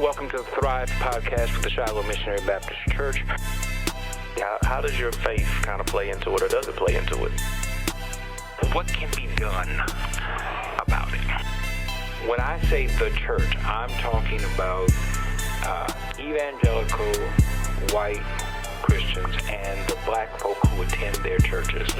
Welcome to the Thrive podcast with the Shiloh Missionary Baptist Church. How does your faith kind of play into it, or does it play into it? What can be done about it? When I say the church, I'm talking about evangelical white Christians and the black folk who attend their churches.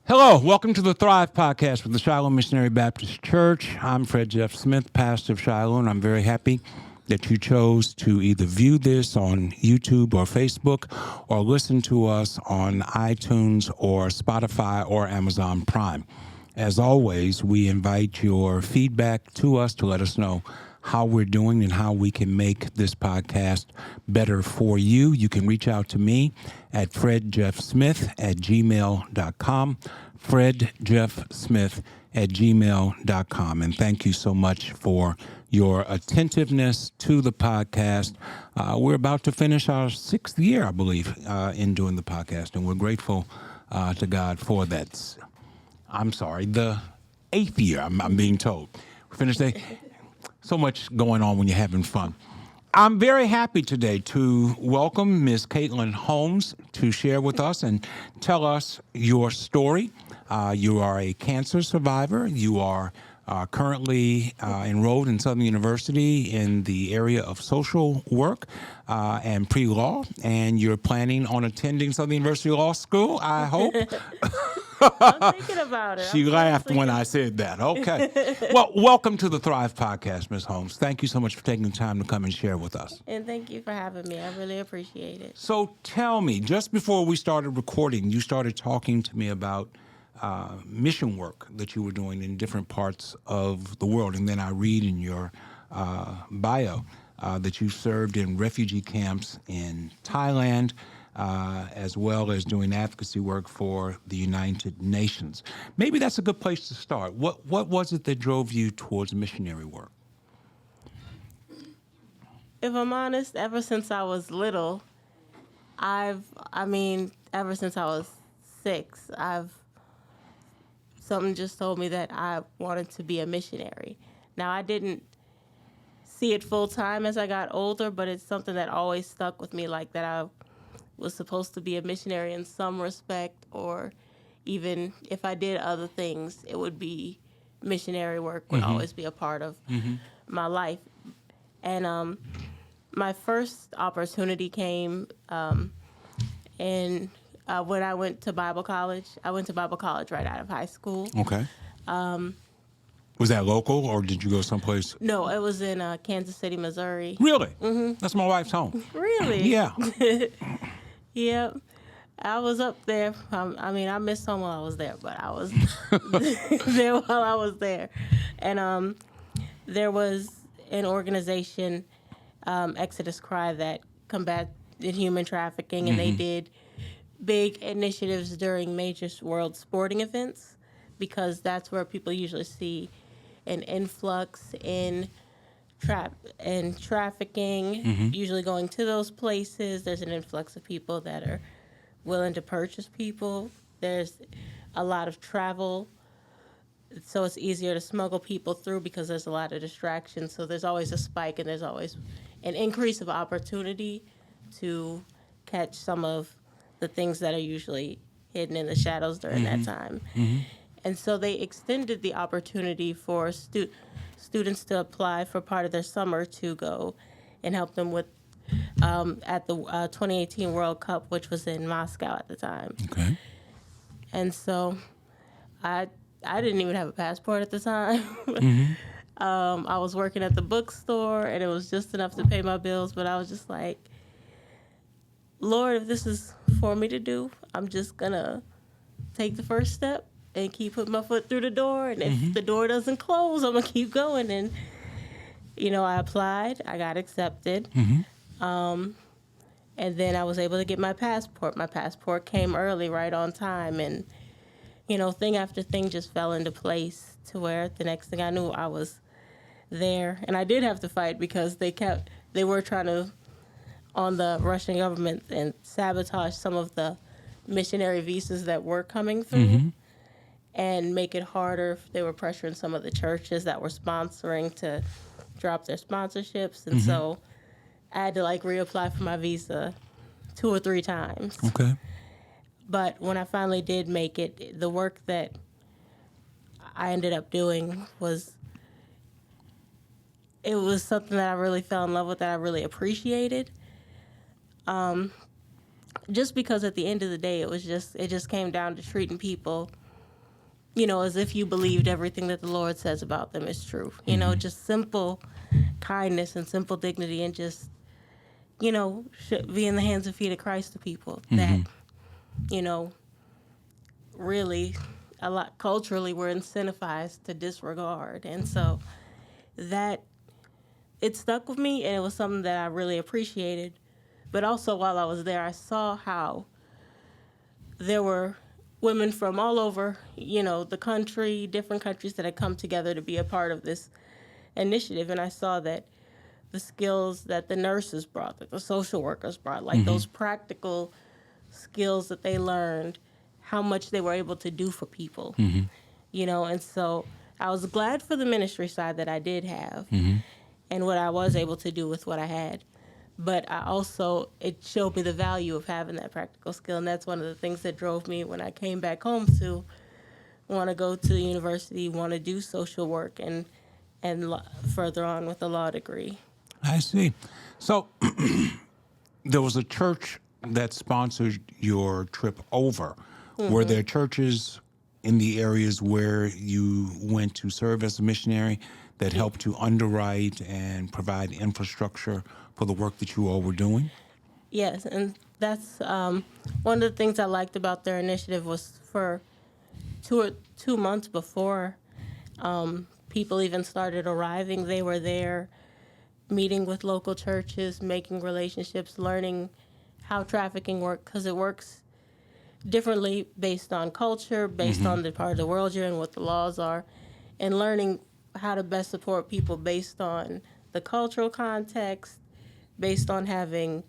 Hello, welcome to the Thrive podcast with the Shiloh Missionary Baptist Church. I'm Fred Jeff Smith, pastor of Shiloh, and I'm very happy that you chose to either view this on YouTube or Facebook or listen to us on iTunes or Spotify or Amazon Prime. As always, we invite your feedback to us to let us know how we're doing and how we can make this podcast better for you. You can reach out to me at fredjeffsmith@gmail.com, fredjeffsmith@gmail.com. And thank you so much for your attentiveness to the podcast. We're about to finish our 6th year, I believe, in doing the podcast, and we're grateful to God for that. I'm sorry, the 8th year, I'm being told. We finished the So much going on when you're having fun. I'm very happy today to welcome Ms. Katelyn Holmes to share with us and tell us your story. You are a cancer survivor. You are currently enrolled in Southern University in the area of social work and pre-law, and you're planning on attending Southern University Law School, I hope. I'm thinking about it. She laughed when I said that. Okay. Well, welcome to the Thrive podcast, Ms. Holmes. Thank you so much for taking the time to come and share with us. And thank you for having me. I really appreciate it. So tell me, just before we started recording, you started talking to me about mission work that you were doing in different parts of the world. And then I read in your bio that you served in refugee camps in Thailand, as well as doing advocacy work for the United Nations. Maybe that's a good place to start. What was it that drove you towards missionary work? If I'm honest, ever since I was little, ever since I was 6, something just told me that I wanted to be a missionary. Now, I didn't see it full time as I got older, but it's something that always stuck with me, like that I was supposed to be a missionary in some respect, or even if I did other things, it would be missionary work would always be a part of my life. And my first opportunity came when I went to Bible college. I went to Bible college right out of high school. Okay. Was that local, or did you go someplace? No, it was in Kansas City, Missouri. Really? Mm-hmm. That's my wife's home. Really? Yeah. Yep. I was up there. I missed home while I was there, but I was there while I was there. And there was an organization, T.H.R.I.V.E, that combated human trafficking, and they did big initiatives during major world sporting events, because that's where people usually see an influx in trafficking, usually going to those places. There's an influx of people that are willing to purchase people. There's a lot of travel, so it's easier to smuggle people through because there's a lot of distractions. So there's always a spike, and there's always an increase of opportunity to catch some of the things that are usually hidden in the shadows during that time. And so they extended the opportunity for students to apply for part of their summer to go and help them with at the 2018 World Cup, which was in Moscow at the time. Okay. And so I didn't even have a passport at the time. I was working at the bookstore, and it was just enough to pay my bills, but I was just like, Lord, if this is for me to do, I'm just going to take the first step and keep putting my foot through the door. And if the door doesn't close, I'm going to keep going. And, I applied. I got accepted. And then I was able to get my passport. My passport came early, right on time. And, thing after thing just fell into place to where the next thing I knew, I was there. And I did have to fight because they were trying to, on the Russian government, and sabotage some of the missionary visas that were coming through. and make it harder if they were pressuring some of the churches that were sponsoring to drop their sponsorships. And so I had to like reapply for my visa 2 or 3 times. Okay. But when I finally did make it, the work that I ended up doing was something that I really fell in love with, that I really appreciated. Just because at the end of the day, it just came down to treating people, as if you believed everything that the Lord says about them is true. Just simple kindness and simple dignity, and just, should be in the hands and feet of Christ to people that, really a lot culturally we're incentivized to disregard. And so that it stuck with me, and it was something that I really appreciated. But also while I was there, I saw how there were women from all over, the country, different countries that had come together to be a part of this initiative. And I saw that the skills that the nurses brought, that the social workers brought, like those practical skills that they learned, how much they were able to do for people, and so I was glad for the ministry side that I did have and what I was able to do with what I had. But it showed me the value of having that practical skill. And that's one of the things that drove me when I came back home to want to go to the university, want to do social work and further on with a law degree. I see. So there was a church that sponsored your trip over. Were there churches in the areas where you went to serve as a missionary that helped to underwrite and provide infrastructure for the work that you all were doing? Yes, and that's one of the things I liked about their initiative was for 2 months before people even started arriving, they were there meeting with local churches, making relationships, learning how trafficking works, because it works differently based on culture, based on the part of the world you're in, what the laws are, and learning how to best support people based on the cultural context, based on having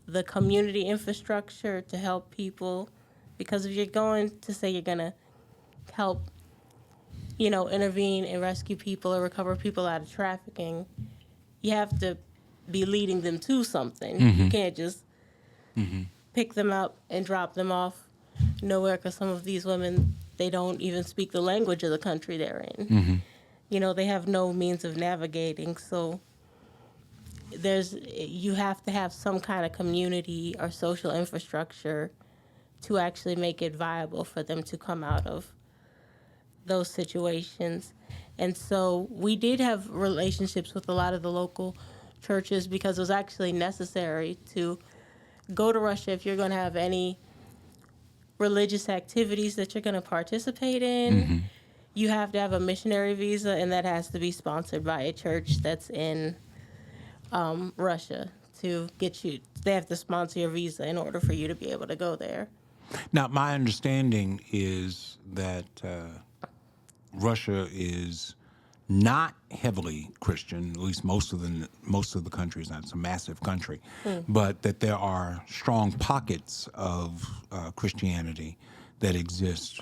the community infrastructure to help people. Because if you're going to say you're going to help, intervene and rescue people or recover people out of trafficking, you have to be leading them to something. You can't just pick them up and drop them off nowhere, because some of these women, they don't even speak the language of the country they're in. They have no means of navigating. So you have to have some kind of community or social infrastructure to actually make it viable for them to come out of those situations. And so we did have relationships with a lot of the local churches, because it was actually necessary to go to Russia if you're going to have any religious activities that you're going to participate in. You have to have a missionary visa, and that has to be sponsored by a church that's in Russia to get you. They have to sponsor your visa in order for you to be able to go there. Now, my understanding is that Russia is not heavily Christian, at least most of the country is not. It's a massive country, but that there are strong pockets of Christianity that exist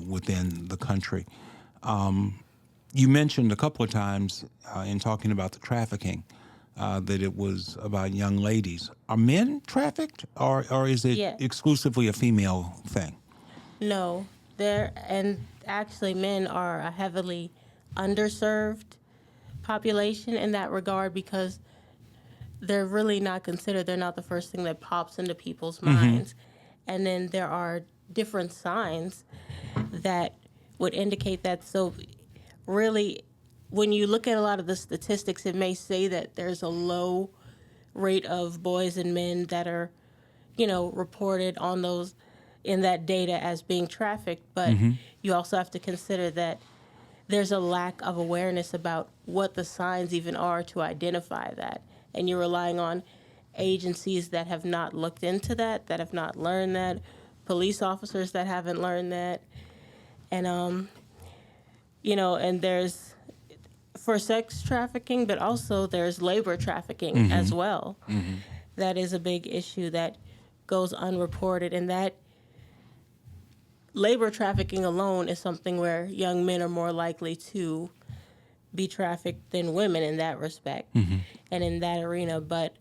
within the country. You mentioned a couple of times in talking about the trafficking that it was about young ladies. Are men trafficked, or is it exclusively a female thing? No, and actually men are a heavily underserved population in that regard, because they're really not considered. They're not the first thing that pops into people's minds. And then there are different signs that would indicate that. So really, when you look at a lot of the statistics, it may say that there's a low rate of boys and men that are, reported on those in that data as being trafficked. But you also have to consider that there's a lack of awareness about what the signs even are to identify that. And you're relying on agencies that have not looked into that have not learned that, police officers that haven't learned that. And, and there's for sex trafficking, but also there's labor trafficking as well. That is a big issue that goes unreported, and that labor trafficking alone is something where young men are more likely to be trafficked than women in that respect and in that arena. But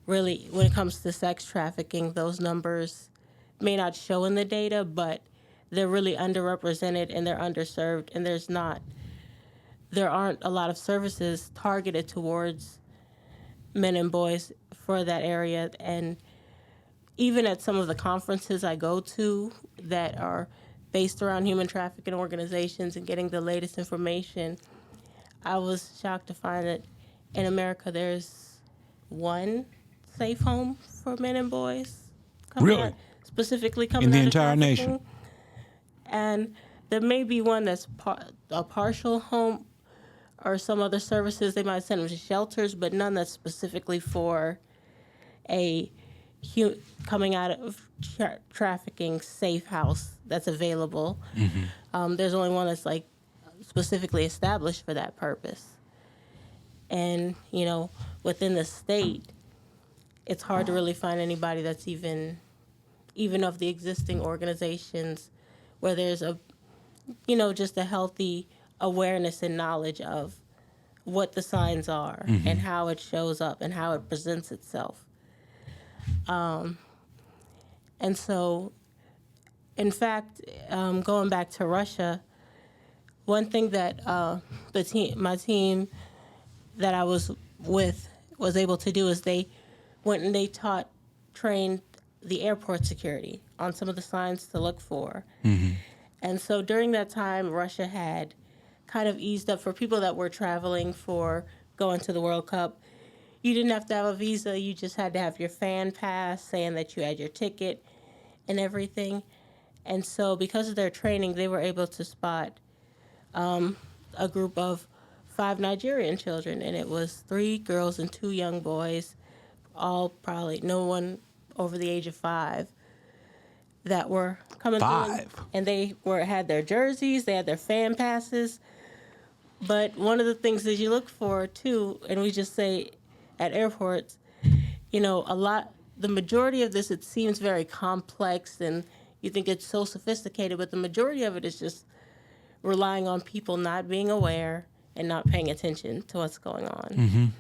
really, when it comes to sex trafficking, those numbers may not show in the data, but they're really underrepresented and they're underserved, and there aren't a lot of services targeted towards men and boys for that area. And even at some of the conferences I go to that are based around human trafficking organizations and getting the latest information, I was shocked to find that in America there's one safe home for men and boys. Really? Specifically coming in the out of entire trafficking. nation? And there may be one that's a partial home or some other services. They might send them to shelters, but none that's specifically for a coming out of trafficking safe house that's available. There's only one that's like specifically established for that purpose. And, you know, within the state, it's hard to really find anybody that's even of the existing organizations where there's just a healthy awareness and knowledge of what the signs are and how it shows up and how it presents itself. And so, in fact, going back to Russia, one thing that my team that I was with was able to do is they went and they trained the airport security on some of the signs to look for. And so during that time, Russia had kind of eased up for people that were traveling for going to the World Cup. You didn't have to have a visa. You just had to have your fan pass saying that you had your ticket and everything. And so because of their training, they were able to spot a group of 5 Nigerian children. And it was 3 girls and 2 young boys, all probably no one over the age of 5, that were coming 5. through. And they had their jerseys, they had their fan passes. But one of the things that you look for, too, and we just say at airports, the majority of this, it seems very complex and you think it's so sophisticated, but the majority of it is just relying on people not being aware and not paying attention to what's going on.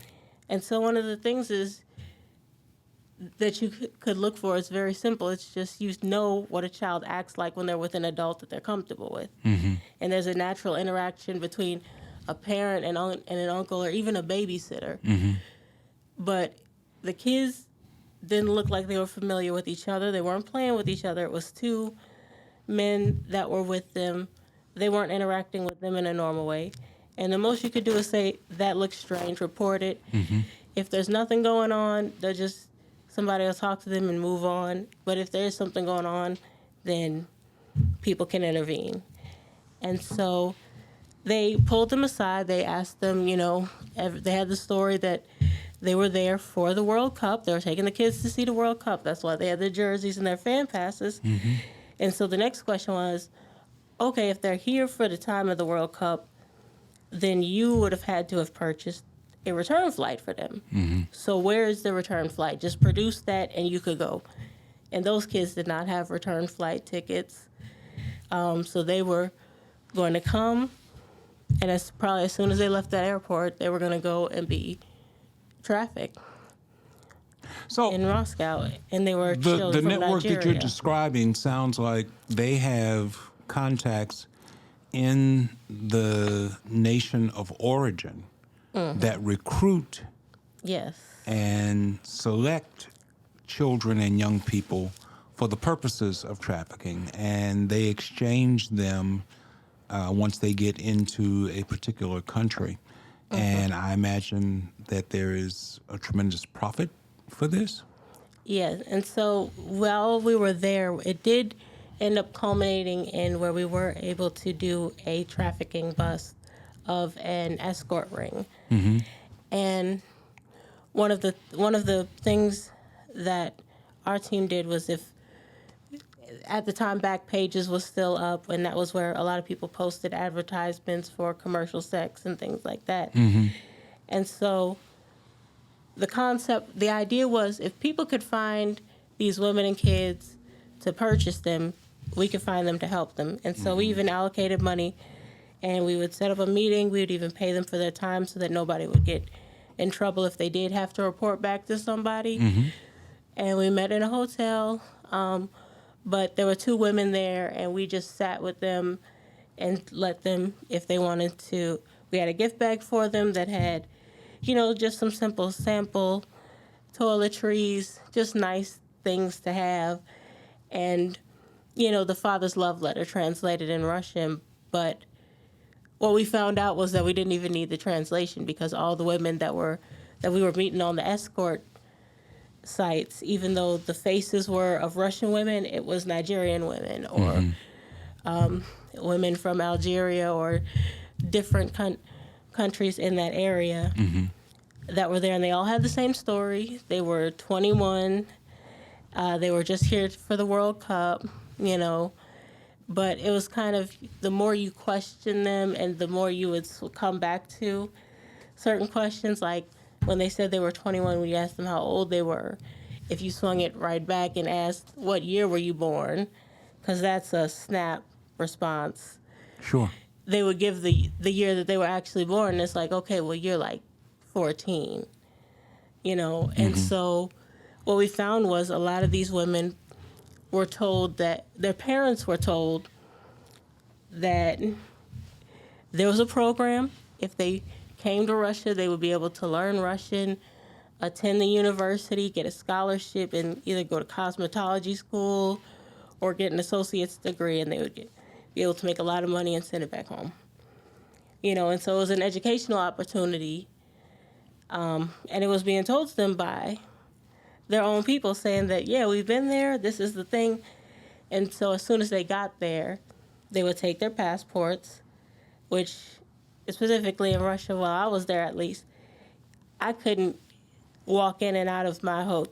And so one of the things is that you could look for is very simple. It's just you know what a child acts like when they're with an adult that they're comfortable with. And there's a natural interaction between a parent and an uncle or even a babysitter. But the kids didn't look like they were familiar with each other. They weren't playing with each other. It was 2 men that were with them. They weren't interacting with them in a normal way. And the most you could do is say, that looks strange, report it. If there's nothing going on, somebody will talk to them and move on. But if there is something going on, then people can intervene. And so they pulled them aside. They asked them, they had the story that they were there for the World Cup. They were taking the kids to see the World Cup. That's why they had their jerseys and their fan passes. And so the next question was, okay, if they're here for the time of the World Cup, then you would have had to have purchased a return flight for them. So where is the return flight? Just produce that and you could go. And those kids did not have return flight tickets. So they were going to come, and as soon as they left that airport, they were going to go and be trafficked in Moscow. And they were children the from network Nigeria. that you're describing sounds like they have contacts in the nation of origin that recruit and select children and young people for the purposes of trafficking, and they exchange them once they get into a particular country. And I imagine that there is a tremendous profit for this. Yes, and so while we were there, it did end up culminating in where we were able to do a trafficking bust of an escort ring. And one of the things that our team did was, if at the time Backpages was still up, and that was where a lot of people posted advertisements for commercial sex and things like that. And so the idea was, if people could find these women and kids to purchase them, we could find them to help them. And so we even allocated money, and we would set up a meeting. We would even pay them for their time so that nobody would get in trouble if they did have to report back to somebody. And we met in a hotel, but there were 2 women there, and we just sat with them and let them, if they wanted to. We had a gift bag for them that had, just some simple sample toiletries, just nice things to have. And, the father's love letter translated in Russian. But what we found out was that we didn't even need the translation, because all the women that we were meeting on the escort sites, even though the faces were of Russian women, it was Nigerian women or women from Algeria or different countries in that area that were there, and they all had the same story. They were 21. They were just here for the World Cup, But it was kind of, the more you question them and the more you would come back to certain questions, like when they said they were 21, we asked them how old they were. If you swung it right back and asked, what year were you born? Because that's a snap response. Sure. They would give the year that they were actually born. And it's like, okay, well, you're like 14, And so what we found was a lot of these women were told that their parents were told that there was a program. If they came to Russia, they would be able to learn Russian, attend the university, get a scholarship, and either go to cosmetology school or get an associate's degree, and they would be able to make a lot of money and send it back home. And so it was an educational opportunity, and it was being told to them by their own people, saying that, yeah, we've been there, this is the thing. And so as soon as they got there, they would take their passports, which specifically in Russia, while I was there at least, I couldn't walk in and out of my hotel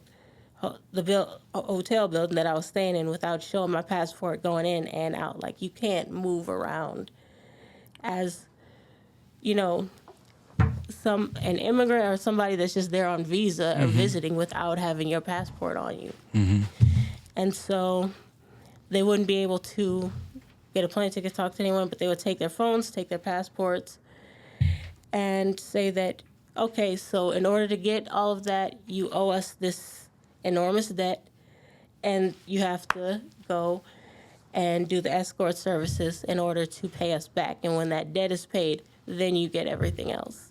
building that I was staying in without showing my passport going in and out. Like, you can't move around as, an immigrant or somebody that's just there on visa or visiting without having your passport on you. And so they wouldn't be able to get a plane ticket, talk to anyone, but they would take their phones, take their passports, and say that, okay, so in order to get all of that, you owe us this enormous debt, and you have to go and do the escort services in order to pay us back. And when that debt is paid, then you get everything else.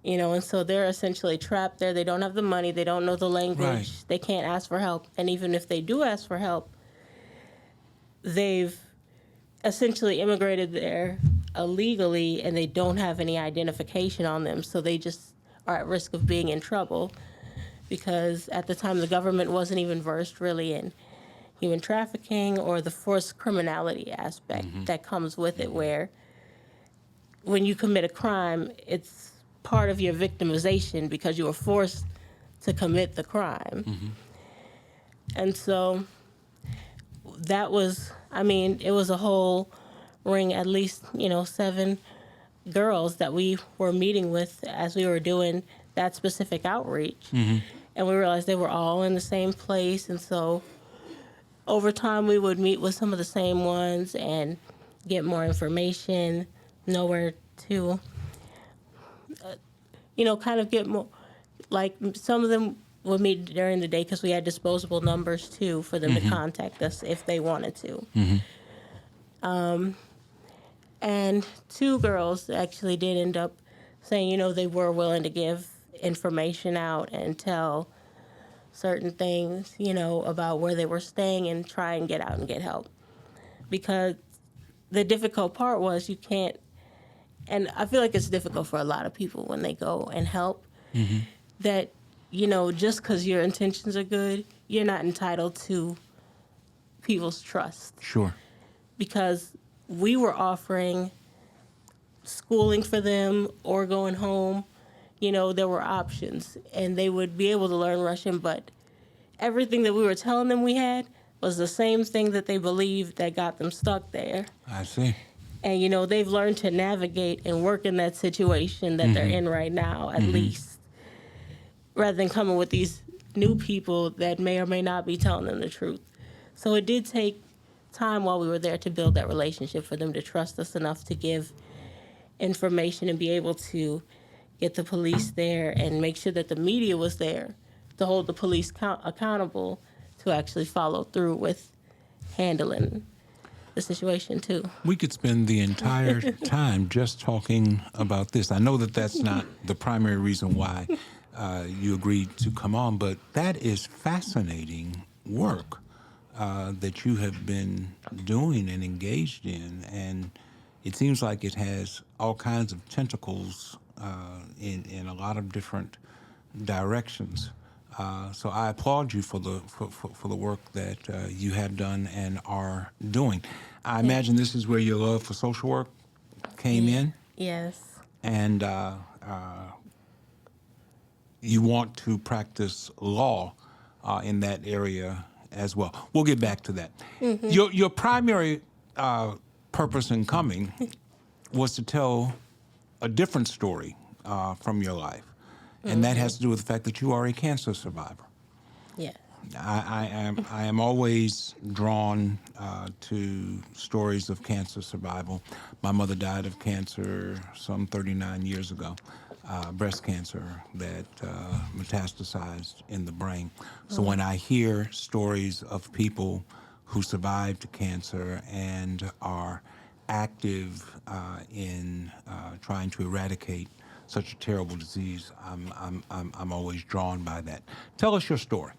And so they're essentially trapped there. They don't have the money. They don't know the language. Right. They can't ask for help. And even if they do ask for help, they've essentially immigrated there illegally, and they don't have any identification on them. So they just are at risk of being in trouble, because at the time the government wasn't even versed really in human trafficking or the forced criminality aspect that comes with it, where when you commit a crime, it's part of your victimization because you were forced to commit the crime. And so that was, it was a whole ring, at least, 7 girls that we were meeting with as we were doing that specific outreach. And we realized they were all in the same place. And so over time, we would meet with some of the same ones and get more information, know where to, kind of get more, like some of them would meet during the day because we had disposable numbers too for them to contact us if they wanted to. And 2 girls actually did end up saying, they were willing to give information out and tell certain things, about where they were staying and try and get out and get help. Because the difficult part was you can't, and I feel like it's difficult for a lot of people when they go and help, that, just because your intentions are good, you're not entitled to people's trust. Sure. Because we were offering schooling for them or going home. There were options, and they would be able to learn Russian, but everything that we were telling them we had was the same thing that they believed that got them stuck there. I see. And, they've learned to navigate and work in that situation that they're in right now, at least, rather than coming with these new people that may or may not be telling them the truth. So it did take time while we were there to build that relationship, for them to trust us enough to give information and be able to get the police there and make sure that the media was there to hold the police accountable to actually follow through with handling the situation too. We could spend the entire time just talking about this. I know that that's not the primary reason why you agreed to come on, but that is fascinating work that you have been doing and engaged in, and it seems like it has all kinds of tentacles in a lot of different directions. So I applaud you for the work that you have done and are doing. I imagine this is where your love for social work came in, Yes. and you want to practice law in that area as well. We'll get back to that. Your primary purpose in coming was to tell a different story from your life. And that has to do with the fact that you are a cancer survivor. Yeah. I am always drawn to stories of cancer survival. My mother died of cancer some 39 years ago, breast cancer that metastasized in the brain. So when I hear stories of people who survived cancer and are active in trying to eradicate such a terrible disease, I'm always drawn by that. Tell us your story.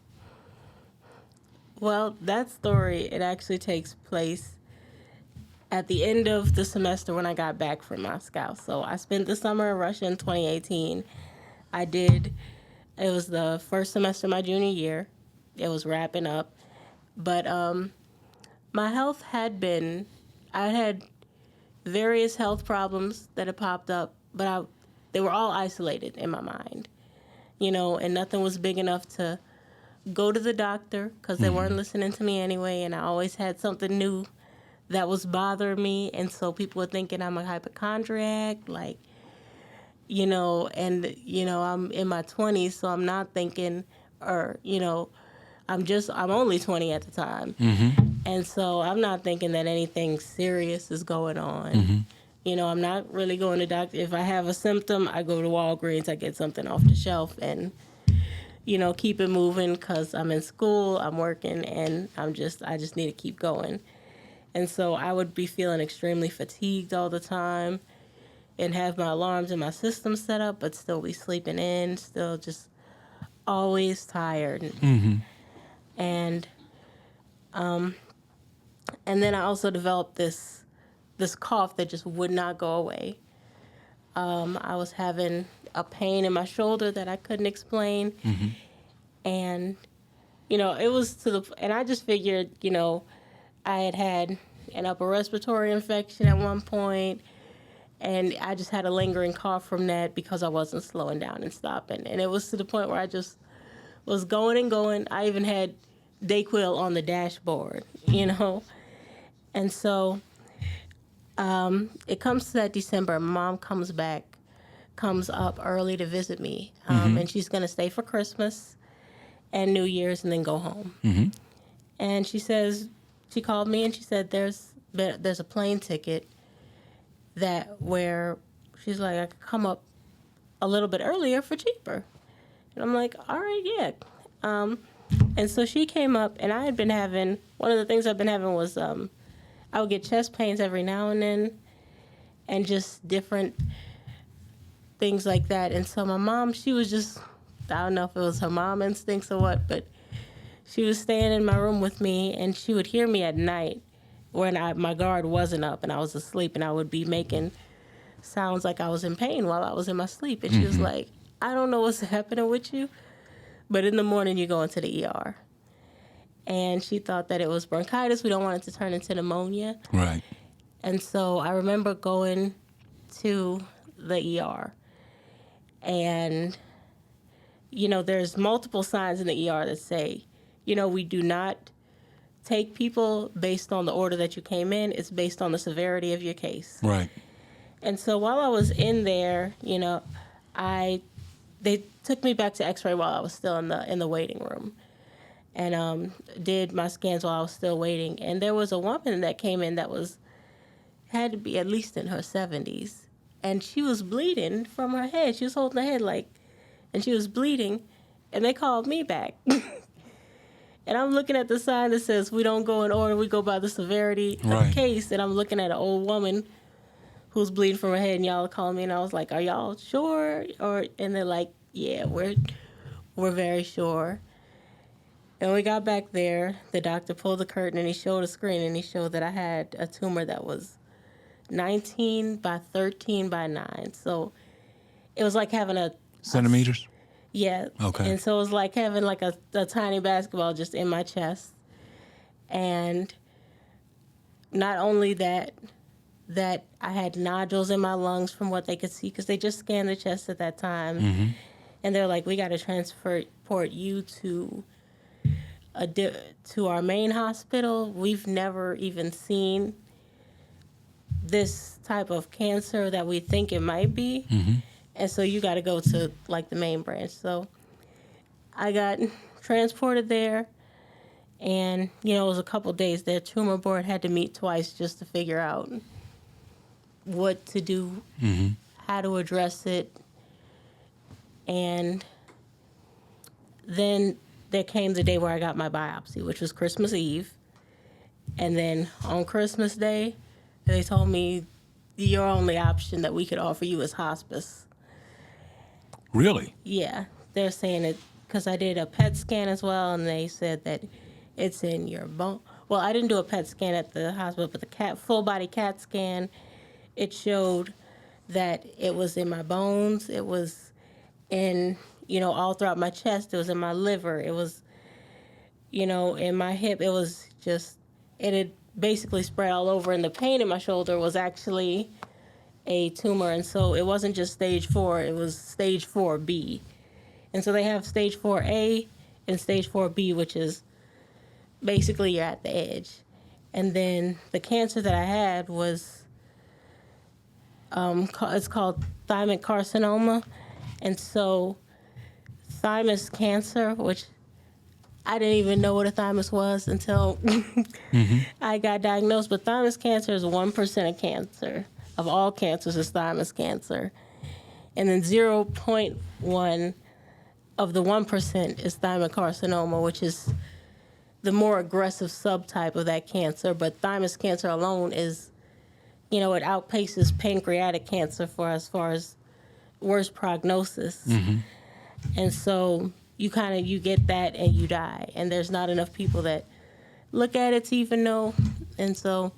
Well, that story, it actually takes place at the end of the semester when I got back from Moscow. So I spent the summer in Russia in 2018. It was the first semester of my junior year. It was wrapping up. But my health I had various health problems that had popped up, but they were all isolated in my mind, and nothing was big enough to go to the doctor because they weren't listening to me anyway, and I always had something new that was bothering me, and so people were thinking I'm a hypochondriac, and, I'm in my 20s, so I'm not thinking, I'm only 20 at the time, and so I'm not thinking that anything serious is going on. I'm not really going to doctor. If I have a symptom, I go to Walgreens, I get something off the shelf, and keep it moving because I'm in school, I'm working, and I just need to keep going. And so I would be feeling extremely fatigued all the time and have my alarms in my system set up, but still be sleeping in, still just always tired. And then I also developed this cough that just would not go away. I was having a pain in my shoulder that I couldn't explain. And, it was and I just figured, I had an upper respiratory infection at one point, and I just had a lingering cough from that because I wasn't slowing down and stopping. And it was to the point where I just was going and going. I even had Dayquil on the dashboard, And so it comes to that December. Mom comes up early to visit me, and she's going to stay for Christmas and New Year's and then go home. And she called me and she said, there's a plane ticket where she's like, I could come up a little bit earlier for cheaper. And I'm like, all right, yeah. And so she came up, and I had been having, one of the things I've been having was I would get chest pains every now and then and just different things like that. And so my mom, she was just, I don't know if it was her mom instincts or what, but she was staying in my room with me, and she would hear me at night when my guard wasn't up and I was asleep, and I would be making sounds like I was in pain while I was in my sleep. And she was like, I don't know what's happening with you, but in the morning you go into the ER. And she thought that it was bronchitis. We don't want it to turn into pneumonia. Right. And so I remember going to the ER. And, there's multiple signs in the ER that say, we do not take people based on the order that you came in. It's based on the severity of your case. Right. And so while I was in there, they took me back to X-ray while I was still in the waiting room. and did my scans while I was still waiting. And there was a woman that came in that had to be at least in her 70s, and she was bleeding from her head. She was holding her head and she was bleeding, and they called me back. And I'm looking at the sign that says, we don't go in order, we go by the severity of the case. And I'm looking at an old woman who's bleeding from her head, and y'all are calling me, and I was like, are y'all sure? And they're like, yeah, we're very sure. And we got back there, the doctor pulled the curtain, and he showed a screen, and he showed that I had a tumor that was 19 by 13 by 9. So it was like having centimeters? Yeah. Okay. And so it was like having like a tiny basketball just in my chest. And not only that I had nodules in my lungs from what they could see, because they just scanned the chest at that time. Mm-hmm. And they're like, we got to transport you to our main hospital. We've never even seen this type of cancer that we think it might be. Mm-hmm. And so you got to go to like the main branch. So I got transported there, and it was a couple days. Their tumor board had to meet twice just to figure out what to do, mm-hmm. how to address it. And then there came the day where I got my biopsy, which was Christmas Eve. And then on Christmas Day, they told me your only option that we could offer you is hospice. Really? Yeah. They're saying it because I did a PET scan as well, and they said that it's in your bone. Well, I didn't do a PET scan at the hospital, but the full body CAT scan, it showed that it was in my bones. It was in, all throughout my chest. It was in my liver. It was, in my hip. It was just, it had basically spread all over, and the pain in my shoulder was actually a tumor. And so it wasn't just stage 4, it was stage 4B. And so they have stage 4A and stage 4B, which is basically you're at the edge. And then the cancer that I had was, it's called thymic carcinoma. And so thymus cancer, which I didn't even know what a thymus was until mm-hmm. I got diagnosed. But thymus cancer is 1% of cancer. Of all cancers is thymus cancer. And then 0.1 of the 1% is thymic carcinoma, which is the more aggressive subtype of that cancer. But thymus cancer alone is, it outpaces pancreatic cancer as far as worse prognosis. Mm-hmm. And so you get that and you die. And there's not enough people that look at it to even know. And so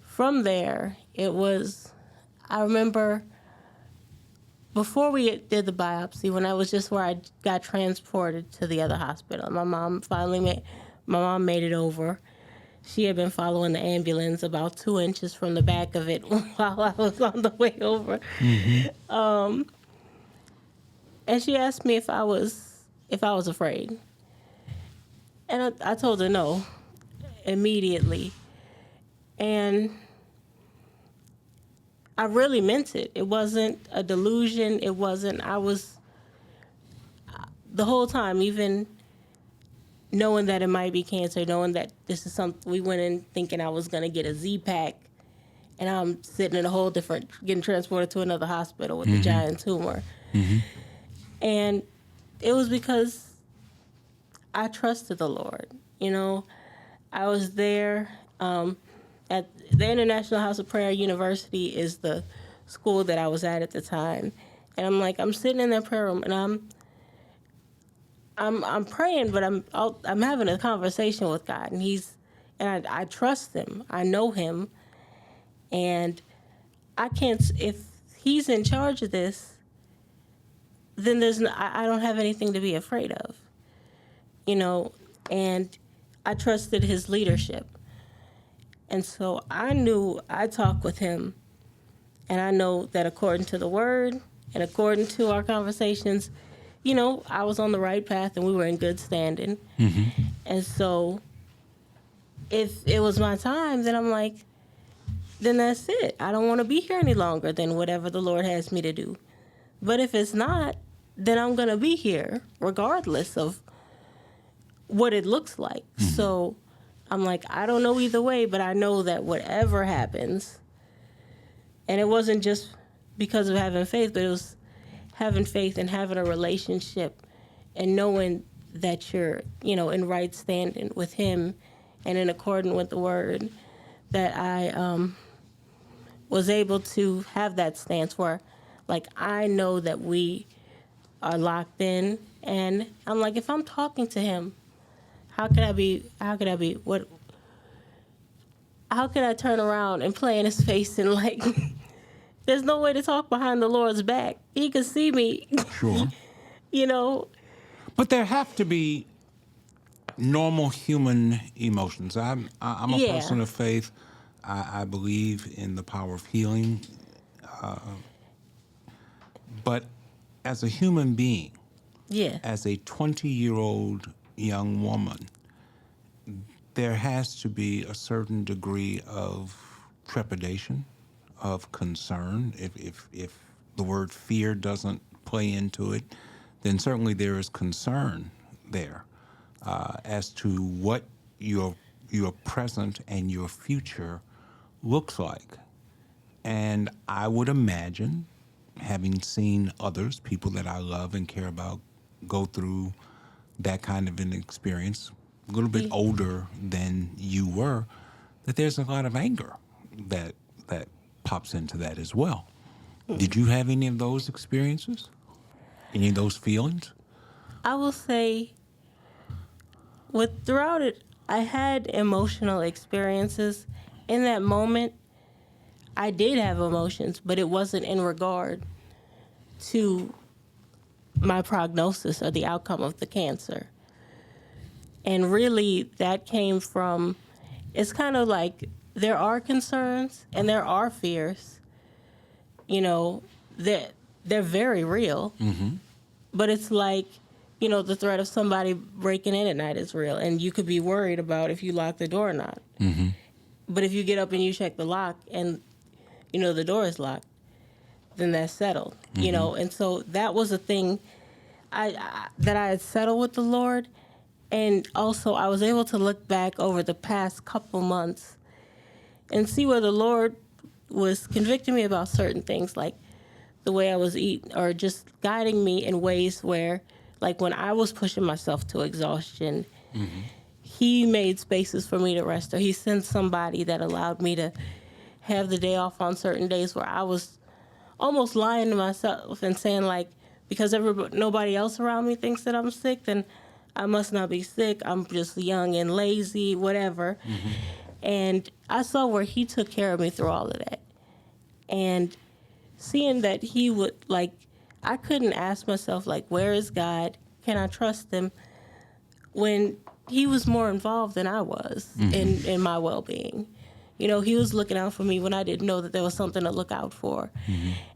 from there, I remember before we did the biopsy, when I was just where I got transported to the other hospital, my mom made it over. She had been following the ambulance about 2 inches from the back of it while I was on the way over. Mm-hmm. And she asked me if I was afraid. And I told her no immediately. And I really meant it. It wasn't a delusion. The whole time, even knowing that it might be cancer, knowing that this is something, we went in thinking I was going to get a Z-Pack, and I'm sitting in getting transported to another hospital with mm-hmm. a giant tumor. Mm-hmm. And it was because I trusted the Lord. I was there at the International House of Prayer University is the school that I was at the time. And I'm sitting in that prayer room, and I'm praying, but I'm having a conversation with God, and I trust him. I know him, and I can't. If he's in charge of this, then I don't have anything to be afraid of, And I trusted his leadership, and so I knew I talked with him, and I know that according to the word and according to our conversations, I was on the right path and we were in good standing. Mm-hmm. And so if it was my time, then I'm like, then that's it. I don't want to be here any longer than whatever the Lord has me to do. But if it's not, then I'm going to be here regardless of what it looks like. So I'm like, I don't know either way, but I know that whatever happens, and it wasn't just because of having faith, but it was having faith and having a relationship and knowing that you're, in right standing with him and in accordance with the word, that I was able to have that stance where, like, I know that we are locked in, and I'm like, if I'm talking to him, how could I turn around and play in his face and, like, there's no way to talk behind the Lord's back. He could see me. Sure. But there have to be normal human emotions. I'm a person of faith. I believe in the power of healing. But as a human being, as a 20-year-old young woman, there has to be a certain degree of trepidation, of concern. If the word fear doesn't play into it, then certainly there is concern there as to what your present and your future looks like. And I would imagine, having seen others, people that I love and care about, go through that kind of an experience, a little bit older than you were, that there's a lot of anger that pops into that as well. Did you have any of those experiences? Any of those feelings? I will say, throughout it, I had emotional experiences. In that moment, I did have emotions, but it wasn't in regard to my prognosis or the outcome of the cancer. And really, that came from, it's kind of like, there are concerns and there are fears, that they're very real. But it's like, the threat of somebody breaking in at night is real, and you could be worried about if you lock the door or not. But if you get up and you check the lock and, the door is locked, then that's settled, And so that was a thing that I had settled with the Lord. And also I was able to look back over the past couple months and see where the Lord was convicting me about certain things, like the way I was eating, or just guiding me in ways where, like, when I was pushing myself to exhaustion, he made spaces for me to rest, or he sent somebody that allowed me to have the day off on certain days where I was almost lying to myself and saying, like, because nobody else around me thinks that I'm sick, then I must not be sick. I'm just young and lazy, whatever. And I saw where he took care of me through all of that. And seeing that he would, like, I couldn't ask myself, like, where is God? Can I trust him? When he was more involved than I was in my well-being. He was looking out for me when I didn't know that there was something to look out for.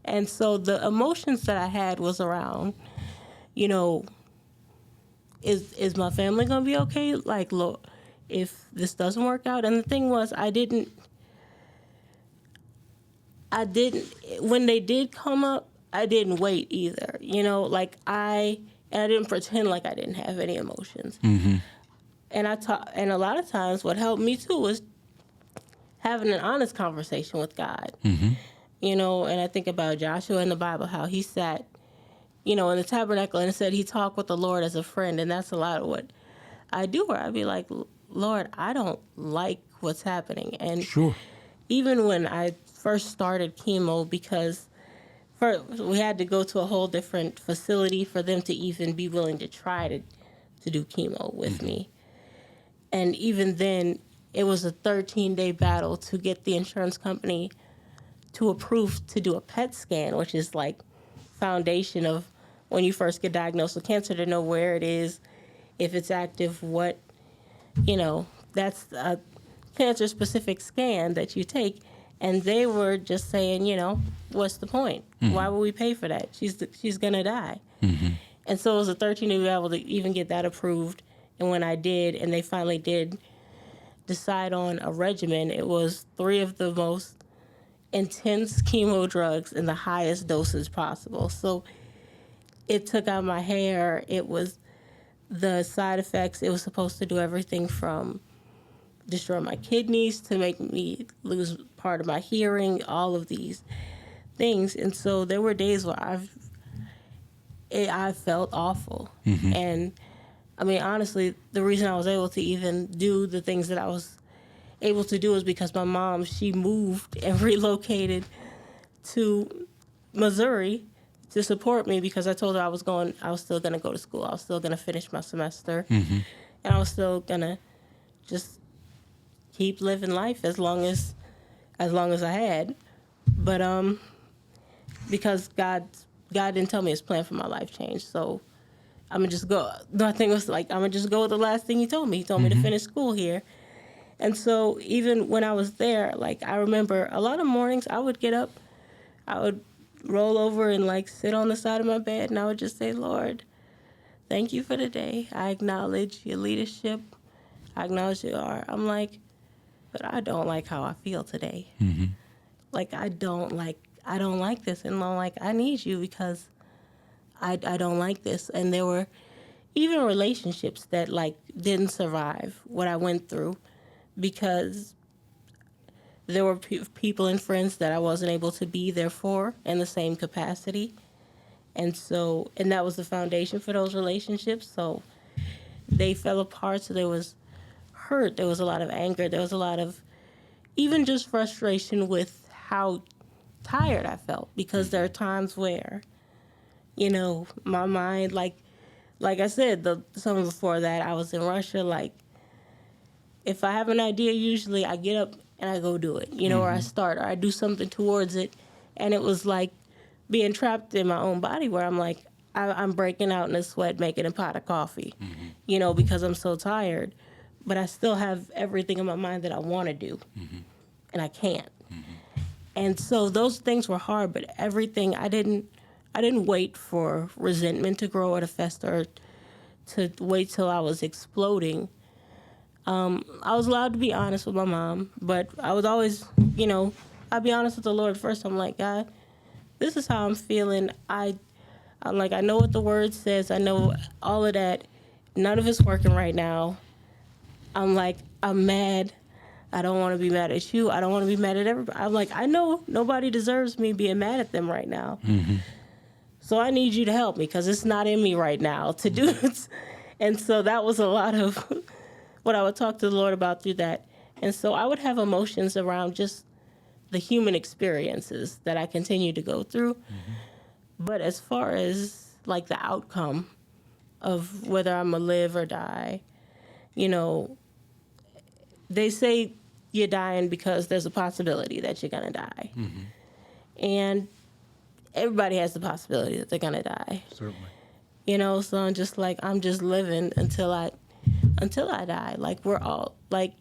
And so the emotions that I had was around, is my family going to be okay? Like, Lord, if this doesn't work out. And the thing was, I didn't, when they did come up, I didn't wait either. I didn't pretend like I didn't have any emotions. And and a lot of times what helped me too was having an honest conversation with God. And I think about Joshua in the Bible, how he sat, in the tabernacle, and it said he talked with the Lord as a friend. And that's a lot of what I do, where I'd be like, Lord, I don't like what's happening. And even when I first started chemo, because we had to go to a whole different facility for them to even be willing to try to do chemo with me. And even then, it was a 13-day battle to get the insurance company to approve to do a PET scan, which is like foundation of when you first get diagnosed with cancer, to know where it is, if it's active, what, that's a cancer-specific scan that you take. And they were just saying, what's the point? Why would we pay for that? She's going to die. And so it was a 13-day battle to even get that approved. And when I did, and they finally did decide on a regimen, it was 3 of the most intense chemo drugs in the highest doses possible. So it took out my hair. It was the side effects, it was supposed to do everything from destroy my kidneys to make me lose part of my hearing, all of these things. And so there were days where I felt awful. And I mean, honestly, the reason I was able to even do the things that I was able to do is because my mom, she moved and relocated to Missouri to support me, because I told her I was still going to go to school. I was still going to finish my semester. And I was still going to just keep living life as long as I had. But because God didn't tell me his plan for my life changed. So I'm going to just go. The thing was like, I'm going to just go with the last thing he told me. He told me to finish school here. And so even when I was there, like, I remember a lot of mornings I would get up, I would roll over and like sit on the side of my bed, and I would just say, Lord, thank you for the day. I acknowledge your leadership. I acknowledge you are. I'm like, but I don't like how I feel today. Like, I don't like this. And I'm like, I need you, because I don't like this. And there were even relationships that like didn't survive what I went through, because there were people and friends that I wasn't able to be there for in the same capacity. And that was the foundation for those relationships. So they fell apart. So there was hurt. There was a lot of anger. There was a lot of even just frustration with how tired I felt, because there are times where, my mind, like I said, the summer before that, I was in Russia. Like, if I have an idea, usually I get up and I go do it, or I start, or I do something towards it. And it was like being trapped in my own body, where I'm like, I'm breaking out in a sweat, making a pot of coffee, because I'm so tired. But I still have everything in my mind that I want to do, and I can't. And so those things were hard, but everything, I didn't wait for resentment to grow or to fester, to wait till I was exploding. I was allowed to be honest with my mom, but I was always, I'd be honest with the Lord first. I'm like, God, this is how I'm feeling. I'm like, I know what the word says. I know all of that. None of it's working right now. I'm like, I'm mad. I don't want to be mad at you. I don't want to be mad at everybody. I'm like, I know nobody deserves me being mad at them right now. So I need you to help me, because it's not in me right now to do it. And so that was a lot of what I would talk to the Lord about through that. And so I would have emotions around just the human experiences that I continue to go through. But as far as like the outcome of whether I'm going to live or die, they say you're dying because there's a possibility that you're going to die. And everybody has the possibility that they're going to die. Certainly. So I'm just like, I'm just living until I die. Like, we're all, like,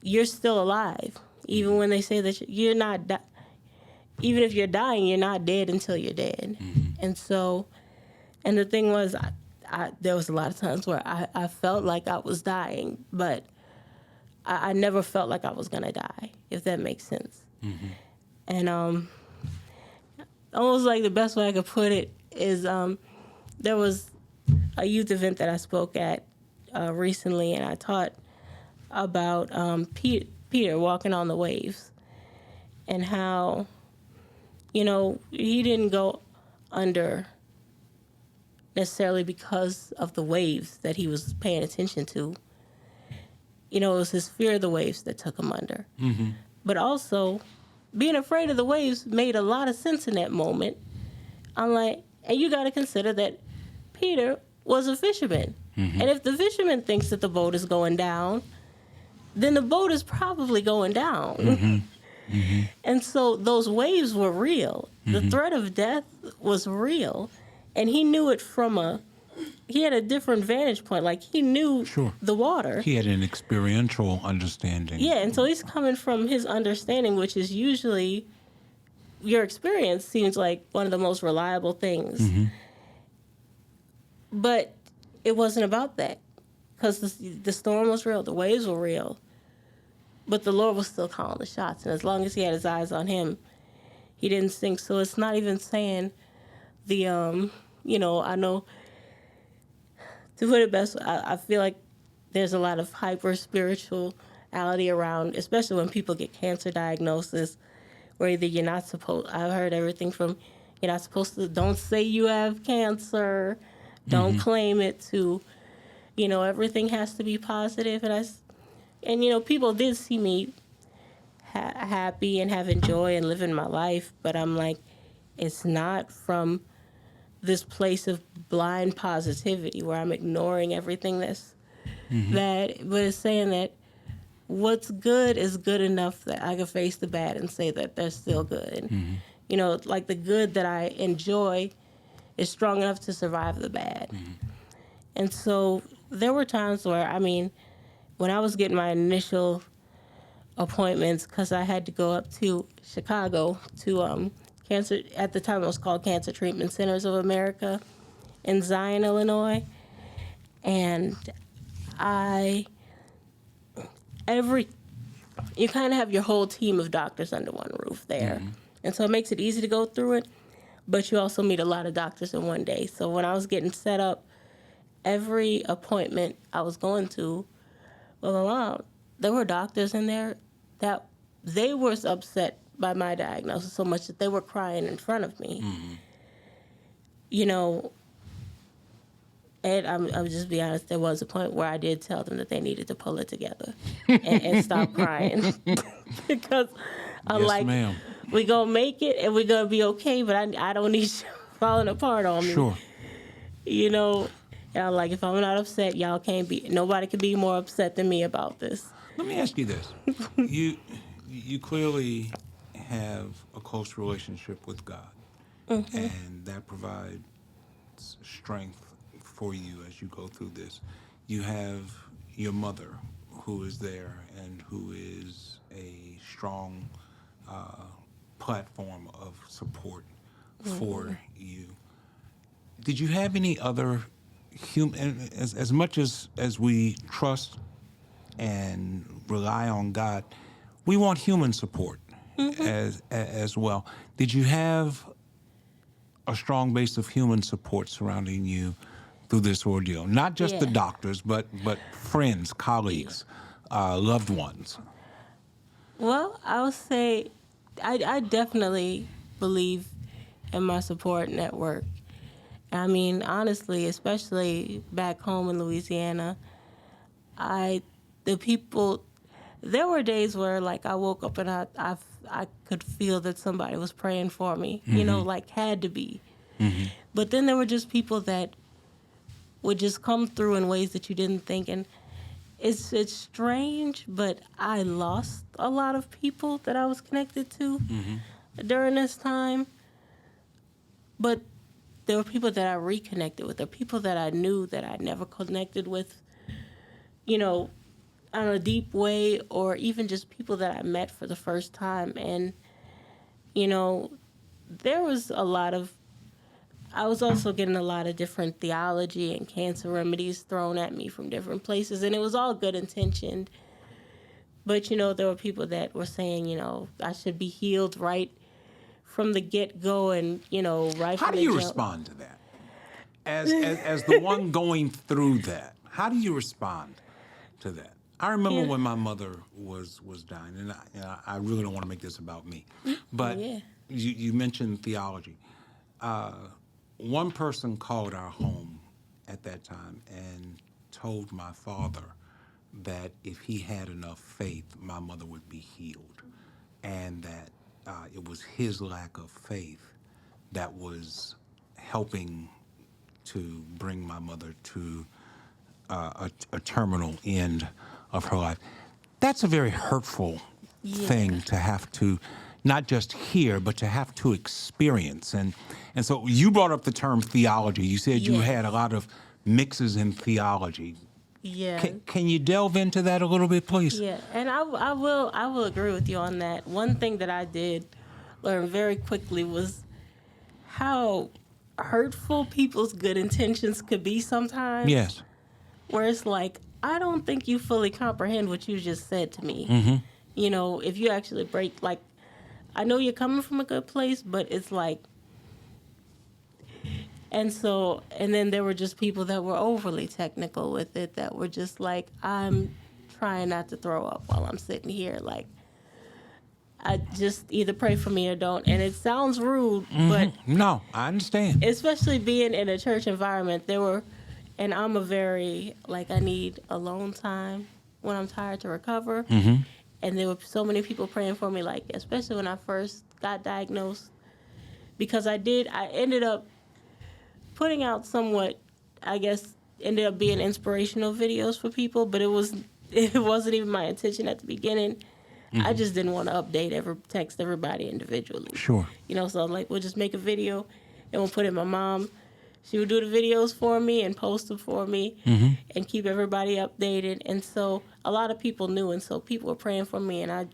you're still alive. Even when they say that you're not, even if you're dying, you're not dead until you're dead. And so, and the thing was, there was a lot of times where I felt like I was dying, but I never felt like I was going to die, if that makes sense. And almost like the best way I could put it is there was a youth event that I spoke at recently, and I taught about Peter walking on the waves, and how, he didn't go under necessarily because of the waves that he was paying attention to. It was his fear of the waves that took him under. But also, being afraid of the waves made a lot of sense in that moment. I'm like, and you got to consider that Peter was a fisherman. And if the fisherman thinks that the boat is going down, then the boat is probably going down. And so those waves were real. The threat of death was real. And he knew it he had a different vantage point. Like, he knew the water. He had an experiential understanding. Yeah, and so he's coming from his understanding, which is usually, your experience seems like one of the most reliable things. But it wasn't about that, because the storm was real, the waves were real. But the Lord was still calling the shots, and as long as he had his eyes on him, he didn't sink. So it's not even saying I know to put it best, I feel like there's a lot of hyper spirituality around, especially when people get cancer diagnosis, where either you're not supposed. I've heard everything from you're not supposed to. Don't say you have cancer. Don't claim it. To everything has to be positive, and people did see me happy and having joy and living my life, but I'm like, it's not from this place of blind positivity where I'm ignoring everything that's bad, but it's saying that what's good is good enough that I can face the bad and say that they're still good. Like the good that I enjoy is strong enough to survive the bad. And so there were times where, when I was getting my initial appointments, because I had to go up to Chicago to cancer, at the time it was called Cancer Treatment Centers of America in Zion, Illinois. And you kind of have your whole team of doctors under one roof there. And so it makes it easy to go through it, but you also meet a lot of doctors in one day. So when I was getting set up, every appointment I was going to, there were doctors in there that they were upset by my diagnosis so much that they were crying in front of me. And I'm just be honest, there was a point where I did tell them that they needed to pull it together and stop crying. Because I'm yes, like, ma'am. we gonna make it and we're gonna be okay, but I don't need you falling apart on me. Sure. And I'm like, if I'm not upset, nobody can be more upset than me about this. Let me ask you this. You clearly have a close relationship with God, and that provides strength for you as you go through this. You have your mother who is there and who is a strong platform of support for you. Did you have any other human, as much as we trust and rely on God, we want human support as well. Did you have a strong base of human support surrounding you through this ordeal? Not just the doctors, but friends, colleagues, loved ones. Well, I would say I definitely believe in my support network. Honestly, especially back home in Louisiana, there were days where I woke up and I could feel that somebody was praying for me, had to be. But then there were just people that would just come through in ways that you didn't think. And it's strange, but I lost a lot of people that I was connected to during this time. But there were people that I reconnected with. There were people that I knew that I never connected with, on a deep way, or even just people that I met for the first time. And, there was I was also getting a lot of different theology and cancer remedies thrown at me from different places, and it was all good intentioned. But, there were people that were saying, I should be healed right from the get-go and, right How from do the you jump. respond to that? As the one going through that, how do you respond to that? I remember when my mother was dying, and I really don't want to make this about me, but you mentioned theology. One person called our home at that time and told my father that if he had enough faith, my mother would be healed, and that it was his lack of faith that was helping to bring my mother to a terminal end of her life. That's a very hurtful thing to have to not just hear, but to have to experience. And so you brought up the term theology. You said you had a lot of mixes in theology. Yeah. Can you delve into that a little bit, please? Yeah, and I will agree with you on that. One thing that I did learn very quickly was how hurtful people's good intentions could be sometimes. Yes. Where it's like, I don't think you fully comprehend what you just said to me. If you actually break, I know you're coming from a good place, but it's like, And so, and then there were just people that were overly technical with it that were just like, I'm trying not to throw up while I'm sitting here. Like, I just either pray for me or don't. And it sounds rude, but No, I understand. especially being in a church environment, there were, and I'm a very, like, I need alone time when I'm tired to recover. And there were so many people praying for me, like, especially when I first got diagnosed, because I ended up putting out somewhat, I guess, ended up being inspirational videos for people, but it wasn't even my intention at the beginning. I just didn't want to text everybody individually. Sure. You know, so I'm like, we'll just make a video and we'll put it in my mom. She would do the videos for me and post them for me and keep everybody updated. And so a lot of people knew, and so people were praying for me. And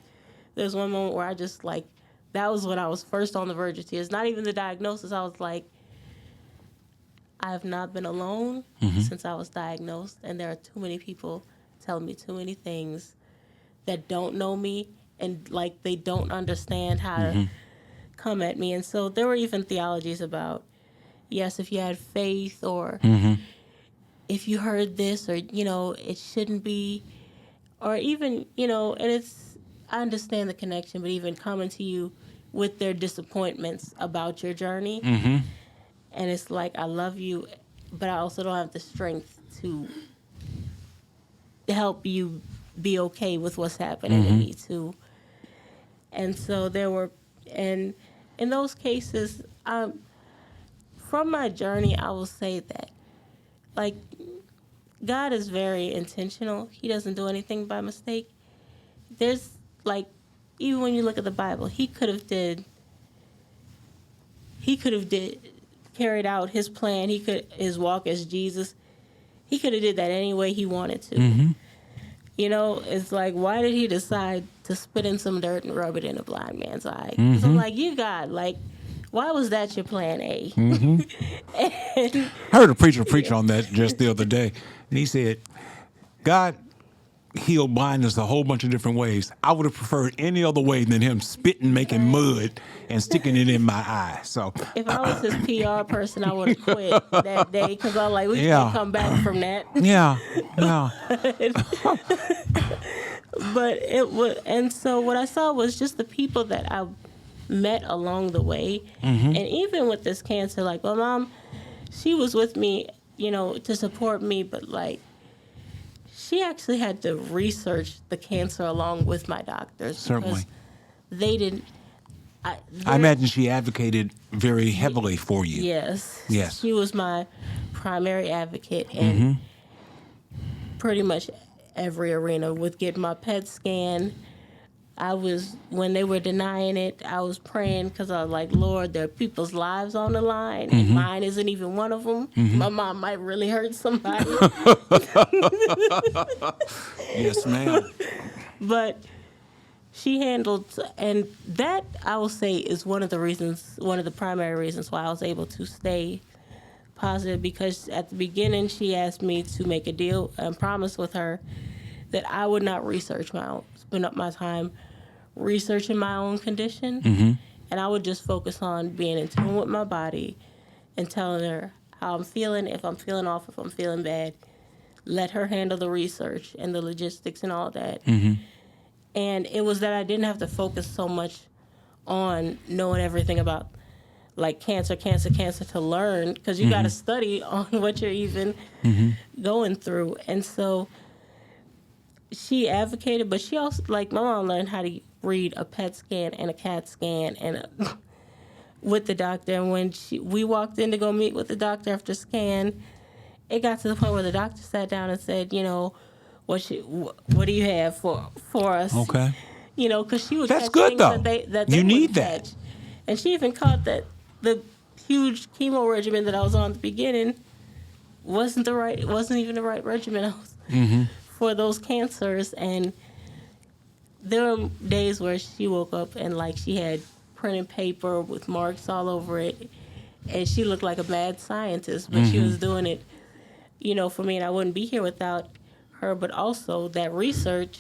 there's one moment where I just, like, that was when I was first on the verge of tears. Not even the diagnosis. I was like, I have not been alone since I was diagnosed, and there are too many people telling me too many things that don't know me and, like, they don't understand how to come at me. And so there were even theologies about, yes, if you had faith, or if you heard this, or, you know, it shouldn't be, or even, you know, and I understand the connection, but even coming to you with their disappointments about your journey. And it's like, I love you, but I also don't have the strength to help you be okay with what's happening to me too. And so and in those cases, from my journey, I will say that, like, God is very intentional. He doesn't do anything by mistake. There's, like, even when you look at the Bible, he could have carried out his plan. His walk as Jesus. He could have did that any way he wanted to. You know, it's like, why did he decide to spit in some dirt and rub it in a blind man's eye? Because I'm like, you God, like, why was that your plan A? And, I heard a preacher preach on that just the other day, and he said, God healed blindness a whole bunch of different ways. I would have preferred any other way than him spitting, making mud, and sticking it in my eye. So if I was his PR person, I would have quit that day, because I was like, we can't come back from that. Yeah. But it would, and so what I saw was just the people that I met along the way. And even with this cancer, like, my mom, she was with me, you know, to support me, but, like, she actually had to research the cancer along with my doctors. Certainly. They didn't. I imagine she advocated very heavily for you. Yes. Yes. She was my primary advocate in pretty much every arena. With getting my PET scan, when they were denying it, I was praying, because I was like, Lord, there are people's lives on the line, and mine isn't even one of them. My mom might really hurt somebody. Yes, ma'am. But she handled, and that, I will say, is one of the primary reasons why I was able to stay positive, because at the beginning she asked me to make a deal and promise with her that I would not spend up my time researching my own condition, and I would just focus on being in tune with my body and telling her how I'm feeling. If I'm feeling off, if I'm feeling bad, let her handle the research and the logistics and all that. And it was that I didn't have to focus so much on knowing everything about, like, cancer to learn, because you got to study on what you're even going through. And so she advocated, but she also, like, my mom learned how to read a PET scan and a CAT scan and with the doctor. And when we walked in to go meet with the doctor after scan, it got to the point where the doctor sat down and said, you know, what do you have for us? Okay. You know, because she would That's catch good, things though. that they You need wouldn't that. catch. And she even caught that the huge chemo regimen that I was on at the beginning wasn't even the right regimen for those cancers. And there were days where she woke up and, like, she had printed paper with marks all over it, and she looked like a mad scientist, but she was doing it, you know, for me, and I wouldn't be here without her. But also that research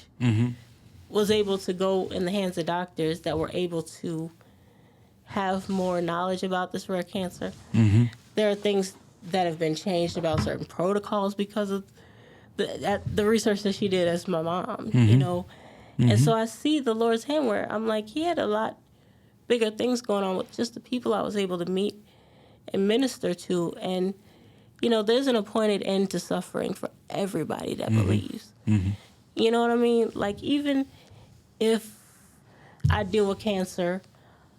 was able to go in the hands of doctors that were able to have more knowledge about this rare cancer. there are things that have been changed about certain protocols because of the research that she did as my mom, you know. And so I see the Lord's hand where I'm like, he had a lot bigger things going on with just the people I was able to meet and minister to. And, you know, there's an appointed end to suffering for everybody that believes. You know what I mean? Like, even if I deal with cancer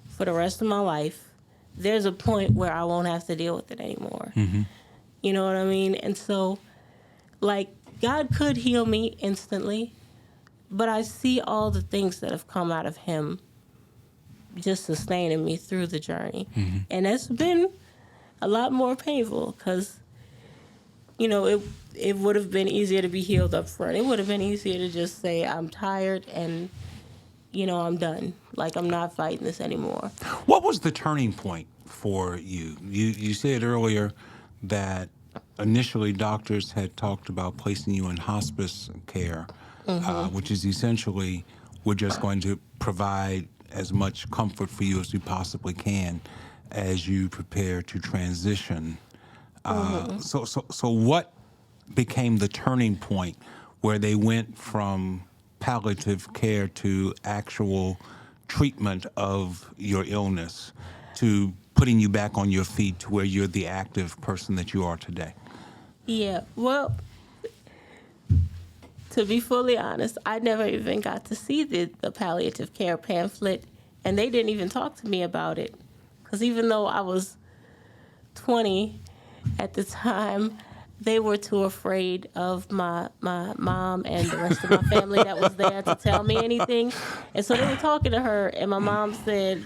for the rest of my life, there's a point where I won't have to deal with it anymore. You know what I mean? And so, like, God could heal me instantly, but I see all the things that have come out of him just sustaining me through the journey. And it's been a lot more painful because, you know, it would have been easier to be healed up front. It would have been easier to just say, I'm tired and, you know, I'm done. Like, I'm not fighting this anymore. What was the turning point for you? You said earlier that initially doctors had talked about placing you in hospice care, which is essentially we're just going to provide as much comfort for you as we possibly can as you prepare to transition. So what became the turning point where they went from palliative care to actual treatment of your illness to putting you back on your feet to where you're the active person that you are today? Yeah, well, to be fully honest, I never even got to see the palliative care pamphlet, and they didn't even talk to me about it. Because even though I was 20 at the time, they were too afraid of my mom and the rest of my family that was there to tell me anything. And so they were talking to her, and my mom said,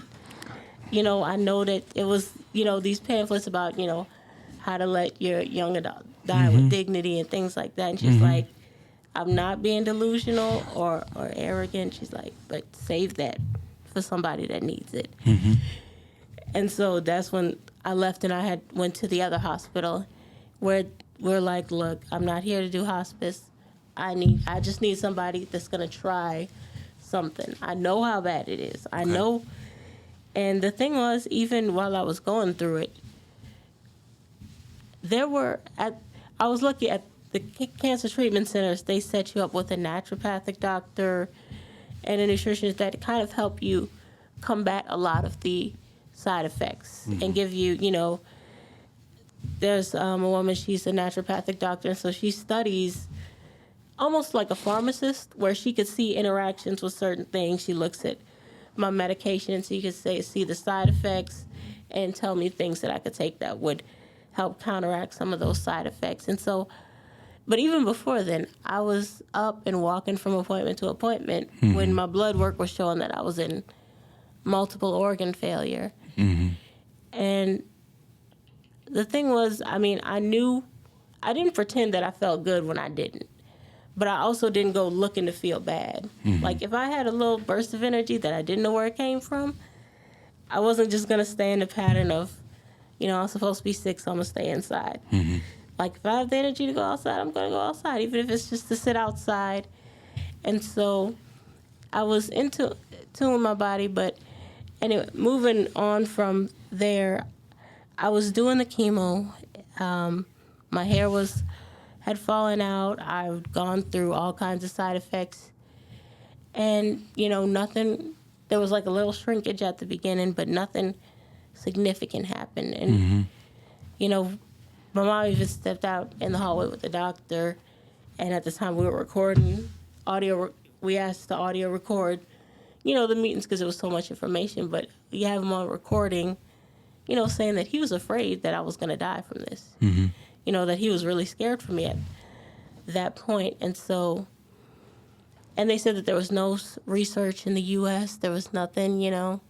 you know, I know that it was, you know, these pamphlets about, you know, how to let your young adult die with dignity and things like that. And she's like, I'm not being delusional or arrogant. She's like, but save that for somebody that needs it. And so that's when I left and I went to the other hospital where we're like, look, I'm not here to do hospice. I just need somebody that's going to try something. I know how bad it is. I know. And the thing was, even while I was going through it, I was lucky at the cancer treatment centers. They set you up with a naturopathic doctor and a nutritionist that kind of help you combat a lot of the side effects and give you, you know, there's a woman, she's a naturopathic doctor, and so she studies almost like a pharmacist where she could see interactions with certain things. She looks at my medication, so you could see the side effects and tell me things that I could take that would help counteract some of those side effects. And so, but even before then, I was up and walking from appointment to appointment when my blood work was showing that I was in multiple organ failure. And the thing was, I mean, I didn't pretend that I felt good when I didn't. But I also didn't go looking to feel bad. Like, if I had a little burst of energy that I didn't know where it came from, I wasn't just going to stay in the pattern of, you know, I'm supposed to be sick, so I'm going to stay inside. Like, if I have the energy to go outside, I'm going to go outside, even if it's just to sit outside. And so I was in tune with my body, but anyway, moving on from there, I was doing the chemo. My hair had fallen out. I'd gone through all kinds of side effects. And, you know, nothing, there was like a little shrinkage at the beginning, but nothing significant happened. And, you know, my mom even stepped out in the hallway with the doctor. And at the time we were recording audio, we asked the audio record, you know, the meetings because it was so much information. But you have him on recording, you know, saying that he was afraid that I was going to die from this. You know, that he was really scared for me at that point. And so, and they said that there was no research in the U.S. There was nothing, you know.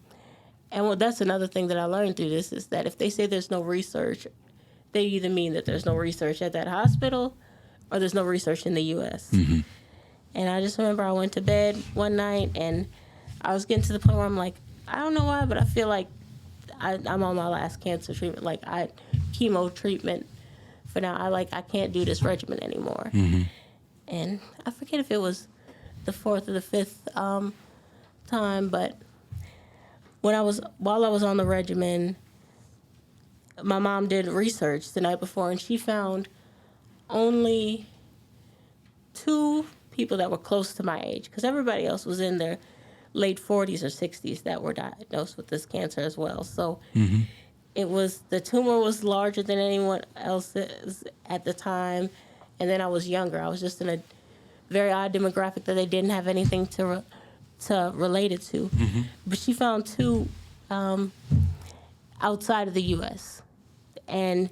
And well, that's another thing that I learned through this is that if they say there's no research, they either mean that there's no research at that hospital or there's no research in the U.S. And I just remember I went to bed one night and I was getting to the point where I'm like, I don't know why, but I feel like I'm on my last cancer treatment, like chemo treatment. For now, I can't do this regimen anymore. And I forget if it was the fourth or the fifth time, but while I was on the regimen, my mom did research the night before, and she found only 2 people that were close to my age, because everybody else was in their late 40s or 60s that were diagnosed with this cancer as well. So it was, the tumor was larger than anyone else's at the time, and then I was younger. I was just in a very odd demographic that they didn't have anything to relate it to. But she found 2 outside of the U.S. And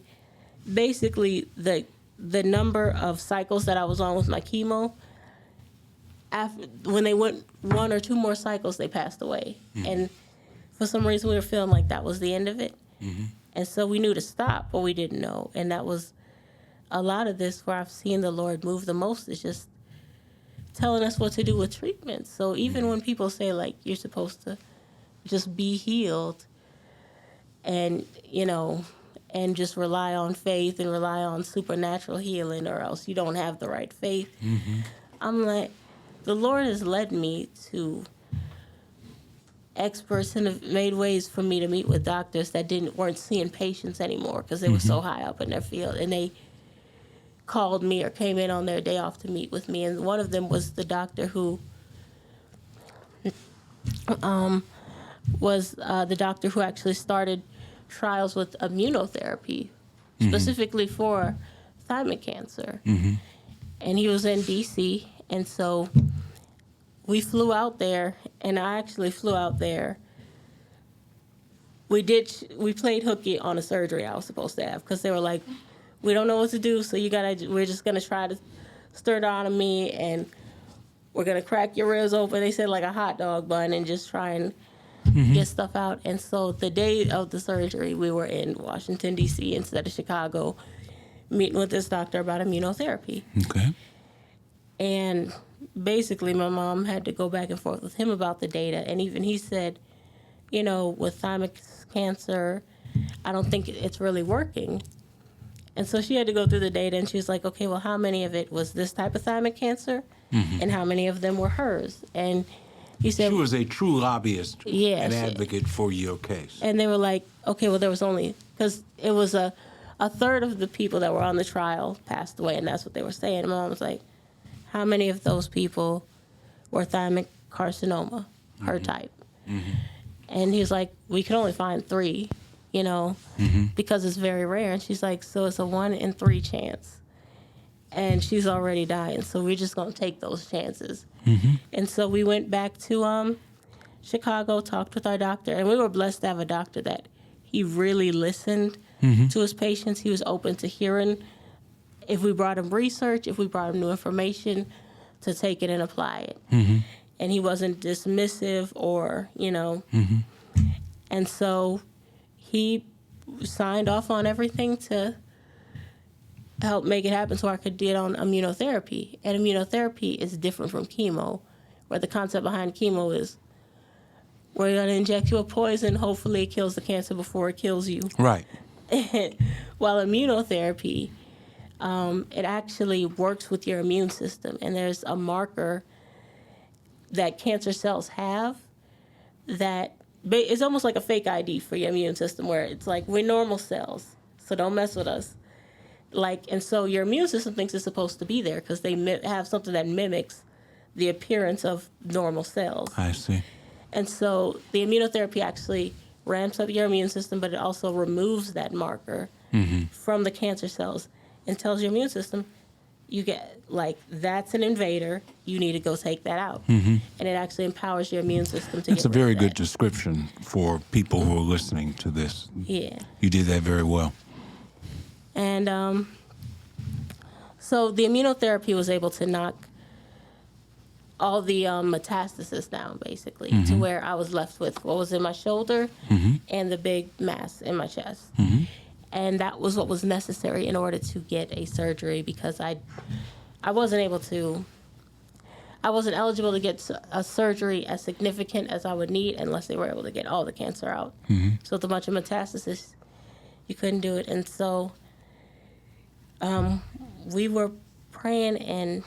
basically the number of cycles that I was on with my chemo, when they went 1 or 2 more cycles, they passed away. And for some reason, we were feeling like that was the end of it. And so we knew to stop, but we didn't know. And that was a lot of this where I've seen the Lord move the most, is just telling us what to do with treatment. So even when people say, like, you're supposed to just be healed and, you know, and just rely on faith and rely on supernatural healing, or else you don't have the right faith. I'm like, the Lord has led me to experts and have made ways for me to meet with doctors that weren't seeing patients anymore because they were so high up in their field, and they called me or came in on their day off to meet with me. And one of them was the doctor who actually started trials with immunotherapy, specifically for thymic cancer. And he was in D.C., and so we flew out there, and I actually flew out there. We played hooky on a surgery I was supposed to have, because they were like, we don't know what to do, so we're just gonna try to sternotomy, and we're gonna crack your ribs open. They said like a hot dog bun, and just try and get stuff out. And so the day of the surgery, we were in Washington, D.C. instead of Chicago, meeting with this doctor about immunotherapy. Okay. And basically, my mom had to go back and forth with him about the data. And even he said, you know, with thymic cancer, I don't think it's really working. And so she had to go through the data, and she was like, okay, well, how many of it was this type of thymic cancer? And how many of them were hers? And he said, she was a true lobbyist, an advocate for your case. And they were like, okay, well, there was only, because it was a third of the people that were on the trial passed away, and that's what they were saying. And my mom was like, how many of those people were thymic carcinoma, her type? And he was like, we can only find 3, you know, because it's very rare. And she's like, so it's a 1 in 3 chance. And she's already dying, so we're just going to take those chances. And so we went back to Chicago, talked with our doctor, and we were blessed to have a doctor that he really listened to his patients. He was open to hearing if we brought him research, if we brought him new information, to take it and apply it. And he wasn't dismissive or, you know. And so he signed off on everything to help make it happen so I could get on immunotherapy. And immunotherapy is different from chemo, where the concept behind chemo is we're going to inject you a poison, hopefully it kills the cancer before it kills you. Right. While immunotherapy, it actually works with your immune system. And there's a marker that cancer cells have that it's almost like a fake ID for your immune system, where it's like, we're normal cells, so don't mess with us. Like, and so your immune system thinks it's supposed to be there because they have something that mimics the appearance of normal cells. I see. And so the immunotherapy actually ramps up your immune system, but it also removes that marker from the cancer cells and tells your immune system, you get, like, that's an invader, you need to go take that out. And it actually empowers your immune system to That's get a very rid of good that. description for people who are listening to this. Yeah. You did that very well. And so the immunotherapy was able to knock all the metastasis down, basically, to where I was left with what was in my shoulder and the big mass in my chest. And that was what was necessary in order to get a surgery, because I wasn't eligible to get a surgery as significant as I would need unless they were able to get all the cancer out. So with a bunch of metastasis, you couldn't do it. And so we were praying, and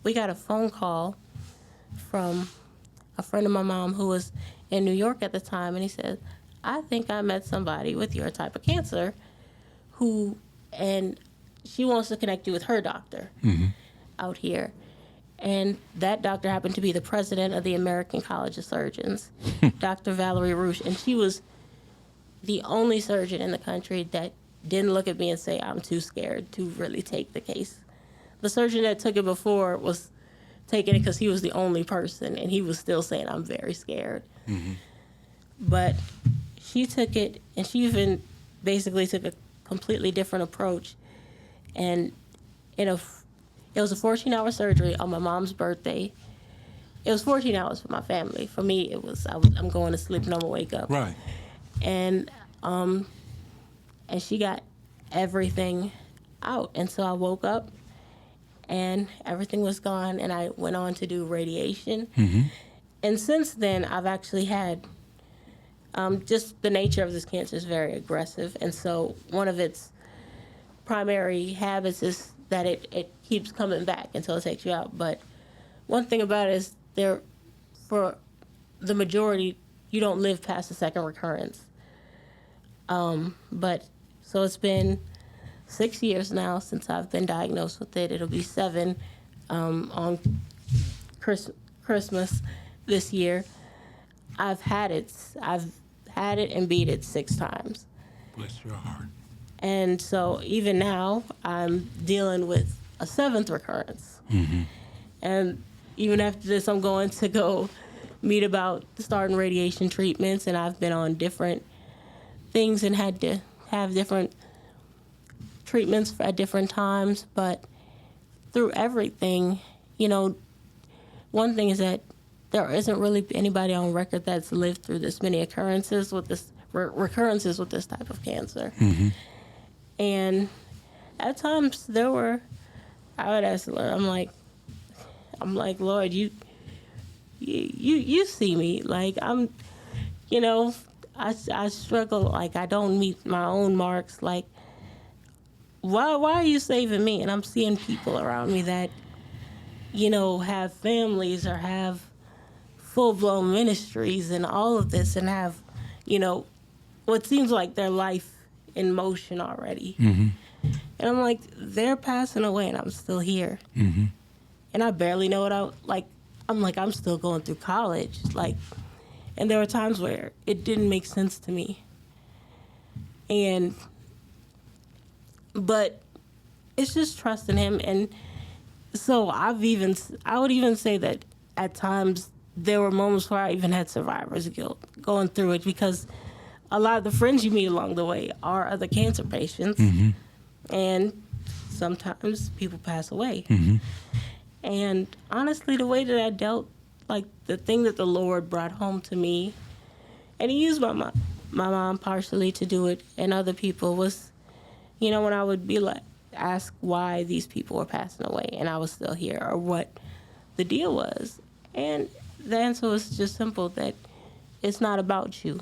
we got a phone call from a friend of my mom who was in New York at the time, and he said, I think I met somebody with your type of cancer and she wants to connect you with her doctor out here. And that doctor happened to be the president of the American College of Surgeons, Dr. Valerie Roosh. And she was the only surgeon in the country that didn't look at me and say, I'm too scared to really take the case. The surgeon that took it before was taking it because he was the only person, and he was still saying, I'm very scared. But she took it, and she even basically took a completely different approach. And it was a 14-hour surgery on my mom's birthday. It was 14 hours for my family. For me, it was I'm going to sleep and I'm gonna wake up. Right. And she got everything out, and so I woke up and everything was gone, and I went on to do radiation. And since then, I've actually had just the nature of this cancer is very aggressive, and so one of its primary habits is that it keeps coming back until it takes you out. But one thing about it is for the majority, you don't live past the second recurrence. But so it's been 6 years now since I've been diagnosed with it. It'll be 7 on Christmas this year. I've had it and beat it 6 times. Bless your heart. And so even now, I'm dealing with a 7th recurrence. And even after this, I'm going to go meet about starting radiation treatments, and I've been on different things and had to have different treatments at different times. But through everything, one thing is that there isn't really anybody on record that's lived through this many occurrences with this recurrences with this type of cancer. And at times I would ask the Lord, I'm like, Lord, you see me. Like, I struggle. Like, I don't meet my own marks. Like, why are you saving me? And I'm seeing people around me that, have families or have full-blown ministries and all of this, and have, what seems like their life in motion already. And I'm like, they're passing away and I'm still here. And I barely know what I'm still going through college. And there were times where it didn't make sense to me. But it's just trusting him. And so I would even say that at times there were moments where I even had survivor's guilt going through it, because a lot of the friends you meet along the way are other cancer patients. And sometimes people pass away. And honestly, the way that I dealt, the thing that the Lord brought home to me, and he used my mom partially to do it, and other people, was, when I would be ask why these people were passing away and I was still here, or what the deal was. And the answer was just simple, that it's not about you.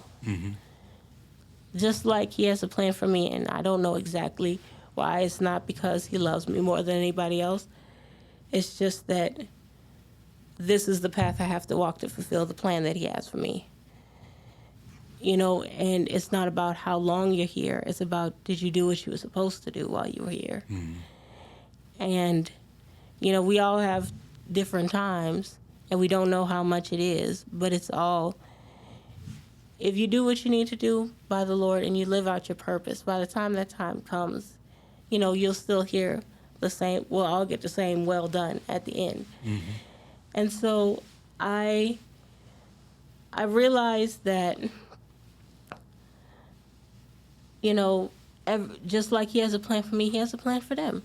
Just like he has a plan for me, and I don't know exactly why. It's not because he loves me more than anybody else. It's just that this is the path I have to walk to fulfill the plan that he has for me. And it's not about how long you're here. It's about, did you do what you were supposed to do while you were here? And, we all have different times, and we don't know how much it is, but it's all, if you do what you need to do by the Lord and you live out your purpose, by the time that time comes, you'll still hear the same, I'll get the same well done at the end. And so I realized that, just like he has a plan for me, he has a plan for them.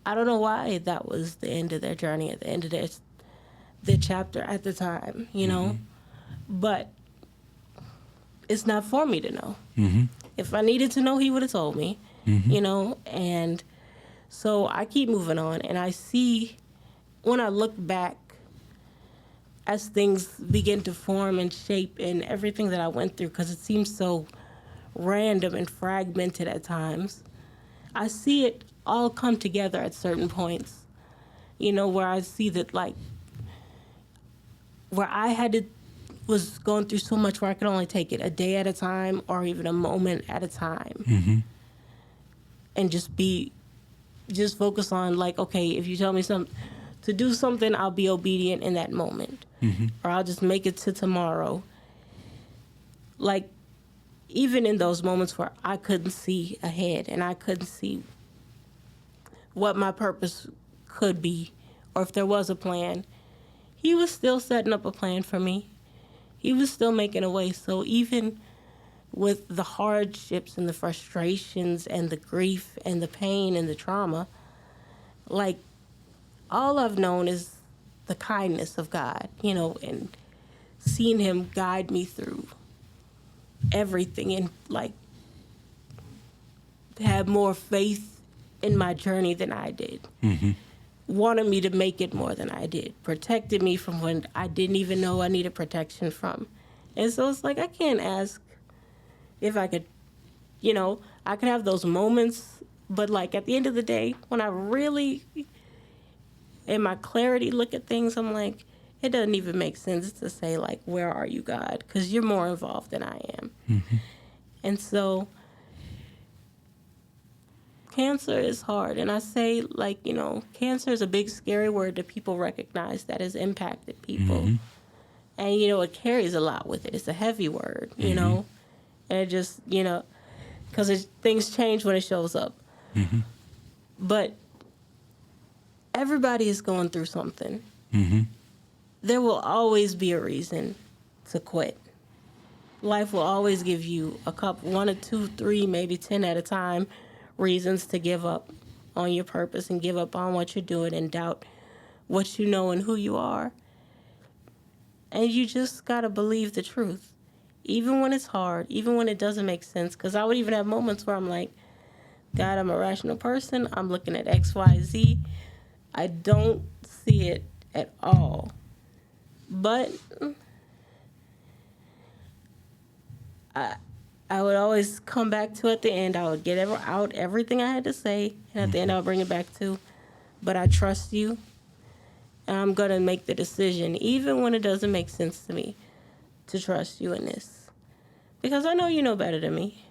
I don't know why that was the end of their journey, at the end of their chapter at the time, but it's not for me to know. If I needed to know, he would have told me, and so I keep moving on, and I see, when I look back, as things begin to form and shape and everything that I went through, because it seems so random and fragmented at times, I see it all come together at certain points, where I see that, where I was going through so much where I could only take it a day at a time or even a moment at a time. and just focus on, like, okay, if you tell me to do something, I'll be obedient in that moment, or I'll just make it to tomorrow. Like, even in those moments where I couldn't see ahead and I couldn't see what my purpose could be, or if there was a plan, he was still setting up a plan for me. He was still making a way. So even with the hardships and the frustrations and the grief and the pain and the trauma, like, all I've known is the kindness of God, and seeing him guide me through everything, and, like, have more faith in my journey than I did. Wanted me to make it more than I did. Protected me from when I didn't even know I needed protection from. And so it's like, I can't ask if I could, I could have those moments, but, like, at the end of the day, when I really, in my clarity, look at things, I'm like, it doesn't even make sense to say, like, where are you, God? Because you're more involved than I am. And so cancer is hard. And I say, like, cancer is a big, scary word that people recognize that has impacted people. And, it carries a lot with it. It's a heavy word, and it just, because things change when it shows up. But everybody is going through something. There will always be a reason to quit. Life will always give you a couple, 1 or 2, 3, maybe 10 at a time, reasons to give up on your purpose and give up on what you're doing and doubt what you know and who you are. And you just got to believe the truth, even when it's hard, even when it doesn't make sense. Because I would even have moments where I'm like, God, I'm a rational person. I'm looking at X, Y, Z. I don't see it at all. But I would always come back to, at the end, I would get out everything I had to say, and at the end I would bring it back to, but I trust you, and I'm going to make the decision, even when it doesn't make sense to me, to trust you in this. Because I know you know better than me.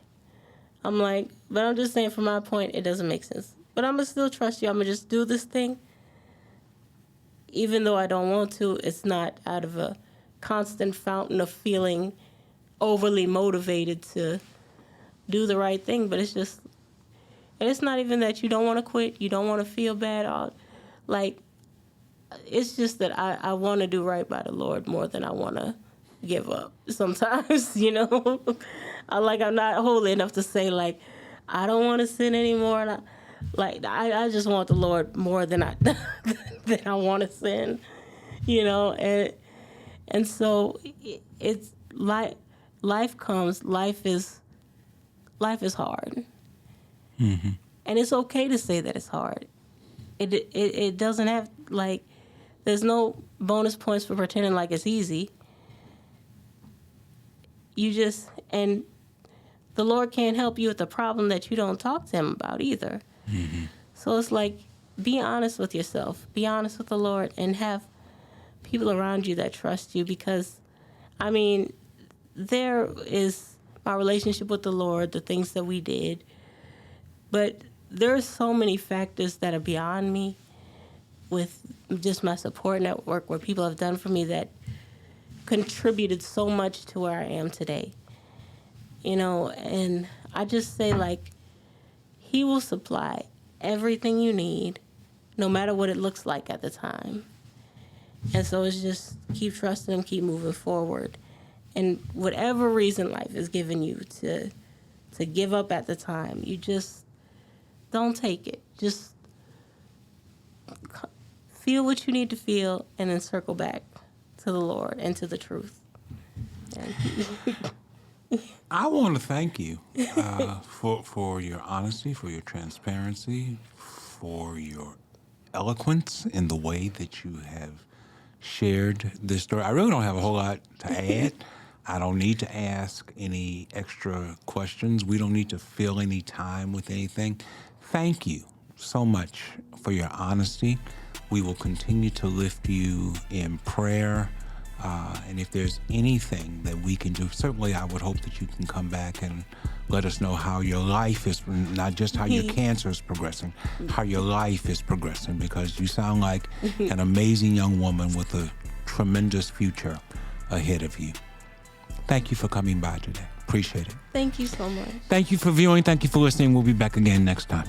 I'm like, but I'm just saying, from my point, it doesn't make sense. But I'm going to still trust you. I'm going to just do this thing. Even though I don't want to, it's not out of a constant fountain of feeling overly motivated to do the right thing, but it's just, and it's not even that you don't want to quit, you don't want to feel bad, like, it's just that I want to do right by the Lord more than I want to give up sometimes. I'm not holy enough to say, like, I don't want to sin anymore, and I just want the Lord more than I than I want to sin, and so it's like, life is hard. And it's okay to say that it's hard. It doesn't have, like, there's no bonus points for pretending like it's easy. And the Lord can't help you with the problem that you don't talk to him about either. So it's like, be honest with yourself, be honest with the Lord, and have people around you that trust you, because, I mean, there is my relationship with the Lord, the things that we did, but there are so many factors that are beyond me, with just my support network, where people have done for me that contributed so much to where I am today. And I just say, like, he will supply everything you need, no matter what it looks like at the time. And so it's just keep trusting him, keep moving forward. And whatever reason life is giving you to give up at the time, you just don't take it. Just feel what you need to feel, and then circle back to the Lord and to the truth. I want to thank you for your honesty, for your transparency, for your eloquence in the way that you have shared this story. I really don't have a whole lot to add. I don't need to ask any extra questions. We don't need to fill any time with anything. Thank you so much for your honesty. We will continue to lift you in prayer. And if there's anything that we can do, certainly I would hope that you can come back and let us know how your life is, not just how your cancer is progressing, how your life is progressing, because you sound like an amazing young woman with a tremendous future ahead of you. Thank you for coming by today. Appreciate it. Thank you so much. Thank you for viewing. Thank you for listening. We'll be back again next time.